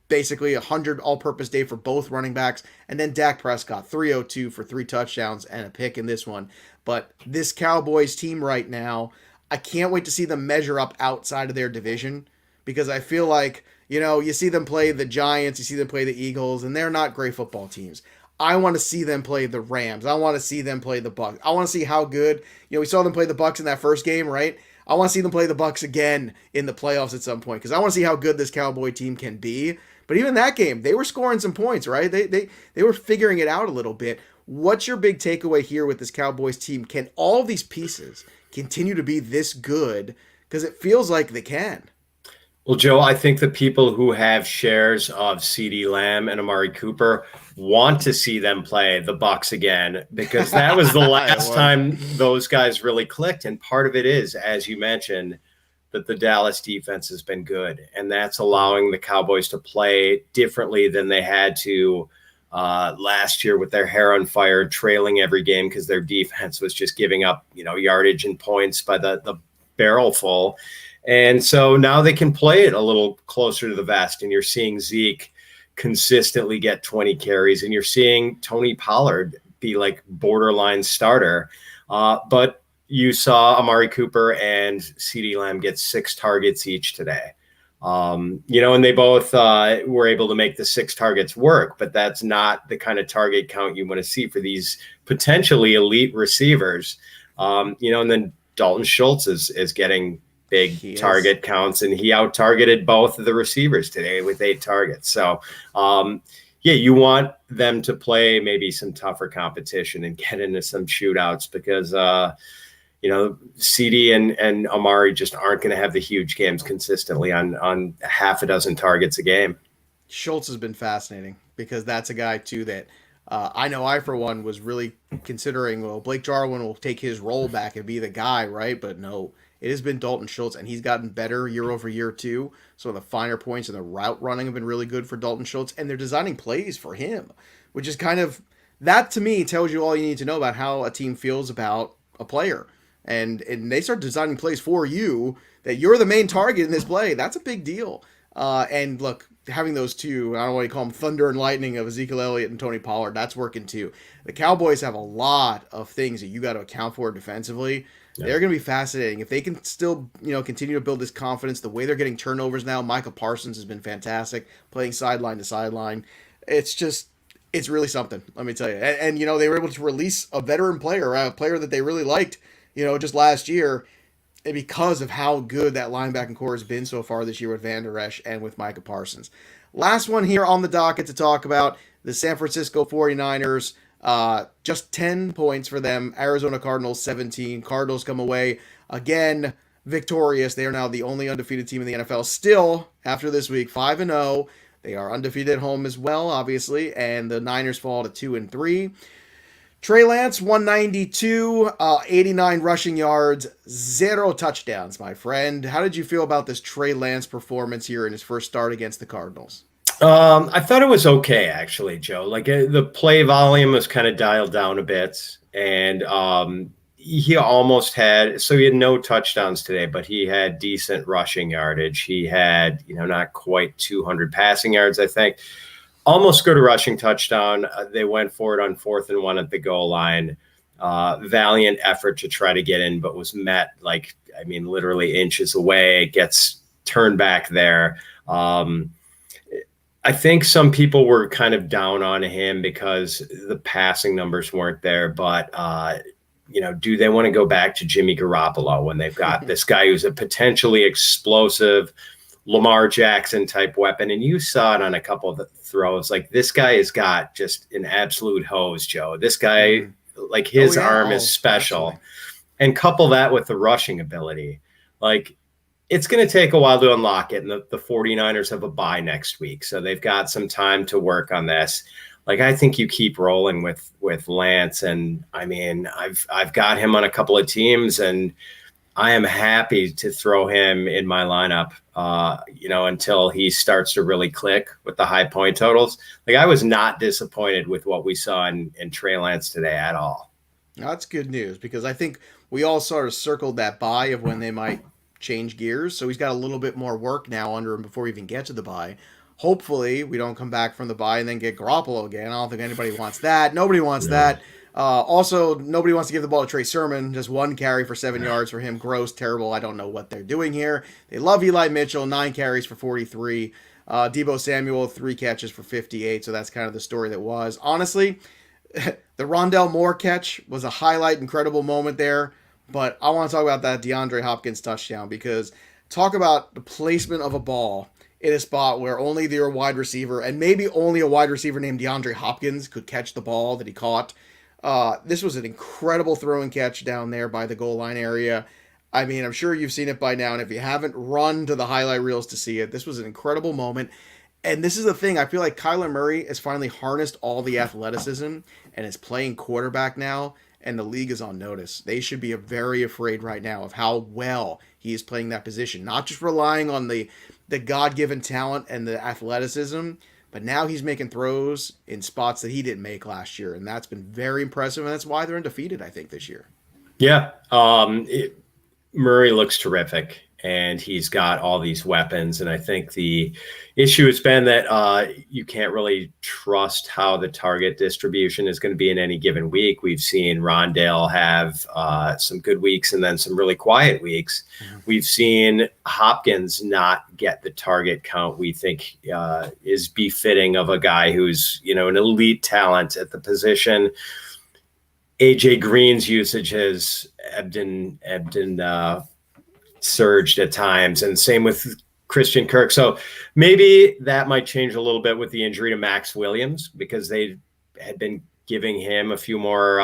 basically 100 all-purpose day for both running backs. And then Dak Prescott, 302 for 3 touchdowns and a pick in this one. But this Cowboys team right now, I can't wait to see them measure up outside of their division, because I feel like, you see them play the Giants, you see them play the Eagles, and they're not great football teams. I want to see them play the Rams. I want to see them play the Bucs. I want to see how good, we saw them play the Bucs in that first game, right? I want to see them play the Bucs again in the playoffs at some point, because I want to see how good this Cowboy team can be. But even that game, they were scoring some points, right? They were figuring it out a little bit. What's your big takeaway here with this Cowboys team? Can all of these pieces continue to be this good because it feels like they can. Well, Joe, I think the people who have shares of CeeDee Lamb and Amari Cooper want to see them play the Bucs again, because that was the last time those guys really clicked. And part of it is, as you mentioned, that the Dallas defense has been good, and that's allowing the Cowboys to play differently than they had to last year with their hair on fire, trailing every game because their defense was just giving up, yardage and points by the barrel full. And so now they can play it a little closer to the vest, and you're seeing Zeke consistently get 20 carries, and you're seeing Tony Pollard be like borderline starter. But you saw Amari Cooper and CeeDee Lamb get 6 targets each today. And they both were able to make the 6 targets work, but that's not the kind of target count you want to see for these potentially elite receivers. And then Dalton Schultz is getting big target counts, and he out-targeted both of the receivers today with 8 targets. So, you want them to play maybe some tougher competition and get into some shootouts, because CD and Amari just aren't going to have the huge games consistently on half a dozen targets a game. Schultz has been fascinating, because that's a guy too that I know I, for one, was really considering, well, Blake Jarwin will take his role back and be the guy, right? But no, it has been Dalton Schultz, and he's gotten better year over year too. So the finer points and the route running have been really good for Dalton Schultz, and they're designing plays for him, which is kind of, that to me tells you all you need to know about how a team feels about a player. And they start designing plays for you, that you're the main target in this play. That's a big deal. And look, having those two, I don't want to call them thunder and lightning, of Ezekiel Elliott and Tony Pollard, that's working too. The Cowboys have a lot of things that you got to account for defensively. Yeah. They're going to be fascinating. If they can still, continue to build this confidence, the way they're getting turnovers now, Micah Parsons has been fantastic, playing sideline to sideline. It's really something, let me tell you. And they were able to release a veteran player, a player that they really liked, just last year, and because of how good that linebacking core has been so far this year with Van Der Esch and with Micah Parsons. Last one here on the docket to talk about, the San Francisco 49ers, just 10 points for them. Arizona Cardinals 17. Cardinals come away again victorious. They are now the only undefeated team in the NFL still after this week, 5-0. They are undefeated at home as well, obviously, and the Niners fall to 2-3. Trey Lance, 192, 89 rushing yards, 0 touchdowns, my friend. How did you feel about this Trey Lance performance here in his first start against the Cardinals? I thought it was okay, actually, Joe. Like, the play volume was kind of dialed down a bit, and he almost had, so he had no touchdowns today, but he had decent rushing yardage. He had, not quite 200 passing yards, I think. Almost scored a rushing touchdown. They went for it on 4th and 1 at the goal line. Valiant effort to try to get in, but was met literally inches away. Gets turned back there. I think some people were kind of down on him because the passing numbers weren't there. But, do they want to go back to Jimmy Garoppolo when they've got this guy who's a potentially explosive Lamar Jackson type weapon? And you saw it on a couple of the throws. Like, this guy has got just an absolute hose, Joe. This guy, like, his arm is special. Absolutely. And couple that with the rushing ability. Like, it's going to take a while to unlock it. And the 49ers have a bye next week, so they've got some time to work on this. Like, I think you keep rolling with Lance. And I've got him on a couple of teams, and I am happy to throw him in my lineup, until he starts to really click with the high point totals. Like, I was not disappointed with what we saw in Trey Lance today at all. That's good news, because I think we all sort of circled that bye of when they might change gears. So he's got a little bit more work now under him before we even get to the bye. Hopefully we don't come back from the bye and then get Garoppolo again. I don't think anybody wants that. Nobody wants that. Also, nobody wants to give the ball to Trey Sermon. Just 1 carry for 7 yards for him. Gross, terrible. I don't know what they're doing here. They love Eli Mitchell, 9 carries for 43. Deebo Samuel, 3 catches for 58. So that's kind of the story that was. Honestly, the Rondell Moore catch was a highlight, incredible moment there. But I want to talk about that DeAndre Hopkins touchdown, because talk about the placement of a ball in a spot where only their wide receiver, and maybe only a wide receiver named DeAndre Hopkins, could catch the ball that he caught. This was an incredible throw and catch down there by the goal line area. I mean, I'm sure you've seen it by now, and if you haven't, run to the highlight reels to see it. This was an incredible moment. And this is the thing, I feel like Kyler Murray has finally harnessed all the athleticism and is playing quarterback now, and the league is on notice. They should be very afraid right now of how well he is playing that position, not just relying on the God-given talent and the athleticism, but now he's making throws in spots that he didn't make last year, and that's been very impressive, and that's why they're undefeated, I think, this year. Yeah. Murray looks terrific, and he's got all these weapons. And I think the issue has been that you can't really trust how the target distribution is going to be in any given week. We've seen Rondale have some good weeks and then some really quiet weeks. We've seen Hopkins not get the target count we think is befitting of a guy who's, an elite talent at the position. AJ Green's usage has ebbed and surged at times, and same with Christian Kirk. So maybe that might change a little bit with the injury to Max Williams, because they had been giving him a few more,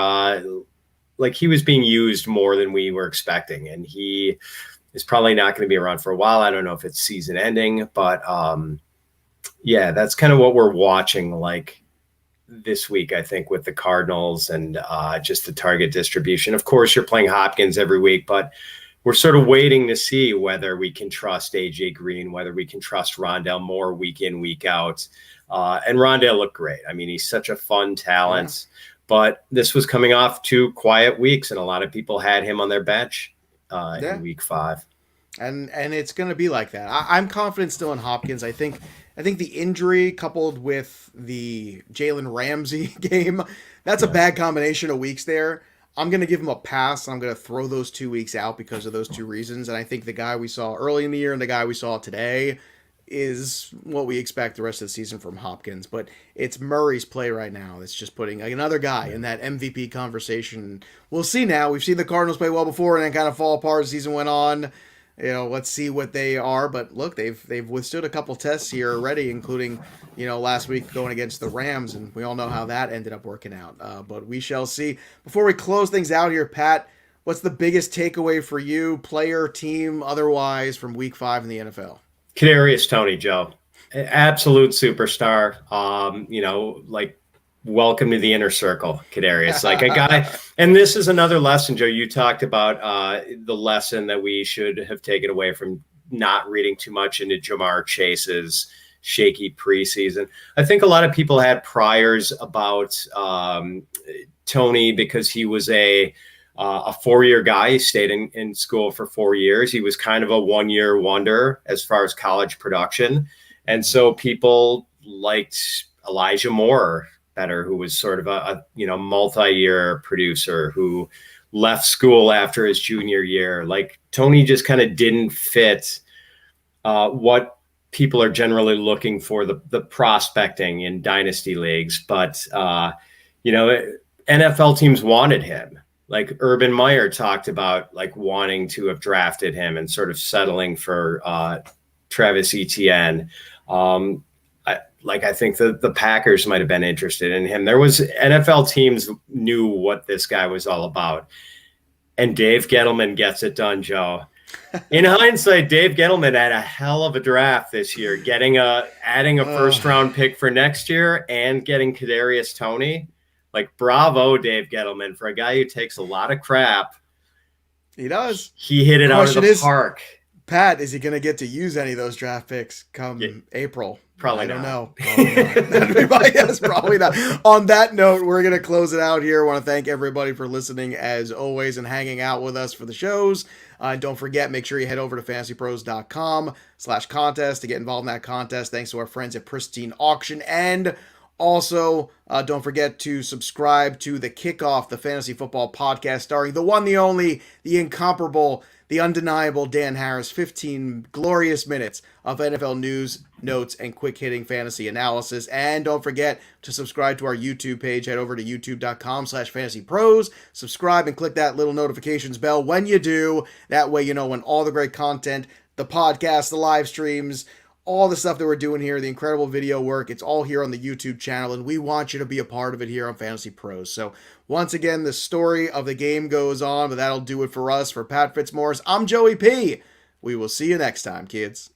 like he was being used more than we were expecting, and he is probably not going to be around for a while. I don't know if it's season ending, but yeah, that's kind of what we're watching like this week, I think, with the Cardinals and just the target distribution. Of course, you're playing Hopkins every week, but we're sort of waiting to see whether we can trust AJ Green, whether we can trust Rondale more week in, week out. And Rondale looked great. I mean, he's such a fun talent, but this was coming off 2 quiet weeks, and a lot of people had him on their bench in week 5. And it's going to be like that. I'm confident still in Hopkins. I think the injury coupled with the Jalen Ramsey game, that's a bad combination of weeks there. I'm going to give him a pass. I'm going to throw those 2 weeks out because of those 2 reasons. And I think the guy we saw early in the year and the guy we saw today is what we expect the rest of the season from Hopkins. But it's Murray's play right now that's just putting another guy in that MVP conversation. We'll see now. We've seen the Cardinals play well before and then kind of fall apart as the season went on. Let's see what they are. But look, they've withstood a couple tests here already, including, last week going against the Rams, and we all know how that ended up working out. But we shall see. Before we close things out here, Pat, what's the biggest takeaway for you, player, team, otherwise, from Week 5 in the NFL? Kadarius Toney, Joe, absolute superstar. Welcome to the inner circle, Kadarius. Like a guy, and this is another lesson, Joe. You talked about the lesson that we should have taken away from not reading too much into Jamar Chase's shaky preseason. I think a lot of people had priors about Toney because he was a 4-year guy. He stayed in school for 4 years. He was kind of a 1-year wonder as far as college production. And so people liked Elijah Moore better, who was sort of a multi-year producer who left school after his junior year. Like Toney just kind of didn't fit what people are generally looking for, the prospecting in dynasty leagues. But, NFL teams wanted him. Like Urban Meyer talked about like wanting to have drafted him and sort of settling for Travis Etienne. I think the Packers might have been interested in him. There was NFL teams knew what this guy was all about. And Dave Gettleman gets it done, Joe. In hindsight, Dave Gettleman had a hell of a draft this year, adding a first-round pick for next year and getting Kadarius Toney. Like, bravo, Dave Gettleman, for a guy who takes a lot of crap. He does. He hit it out of the park. Pat, is he going to get to use any of those draft picks come April? Probably not. I don't know. Probably That'd be my guess. Probably not. On that note, we're going to close it out here. I want to thank everybody for listening as always and hanging out with us for the shows. And don't forget, make sure you head over to fantasypros.com/contest to get involved in that contest. Thanks to our friends at Pristine Auction. And also, don't forget to subscribe to The Kickoff, the fantasy football podcast starring the one, the only, the incomparable, the undeniable Dan Harris. 15 glorious minutes of NFL news, notes, and quick-hitting fantasy analysis. And don't forget to subscribe to our YouTube page. Head over to youtube.com/fantasypros. Subscribe and click that little notifications bell when you do. That way you know when all the great content, the podcast, the live streams, all the stuff that we're doing here, the incredible video work. It's all here on the YouTube channel, and we want you to be a part of it here on Fantasy Pros. So once again, the story of the game goes on, but that'll do it for us. For Pat Fitzmaurice, I'm Joey P. We will see you next time, kids.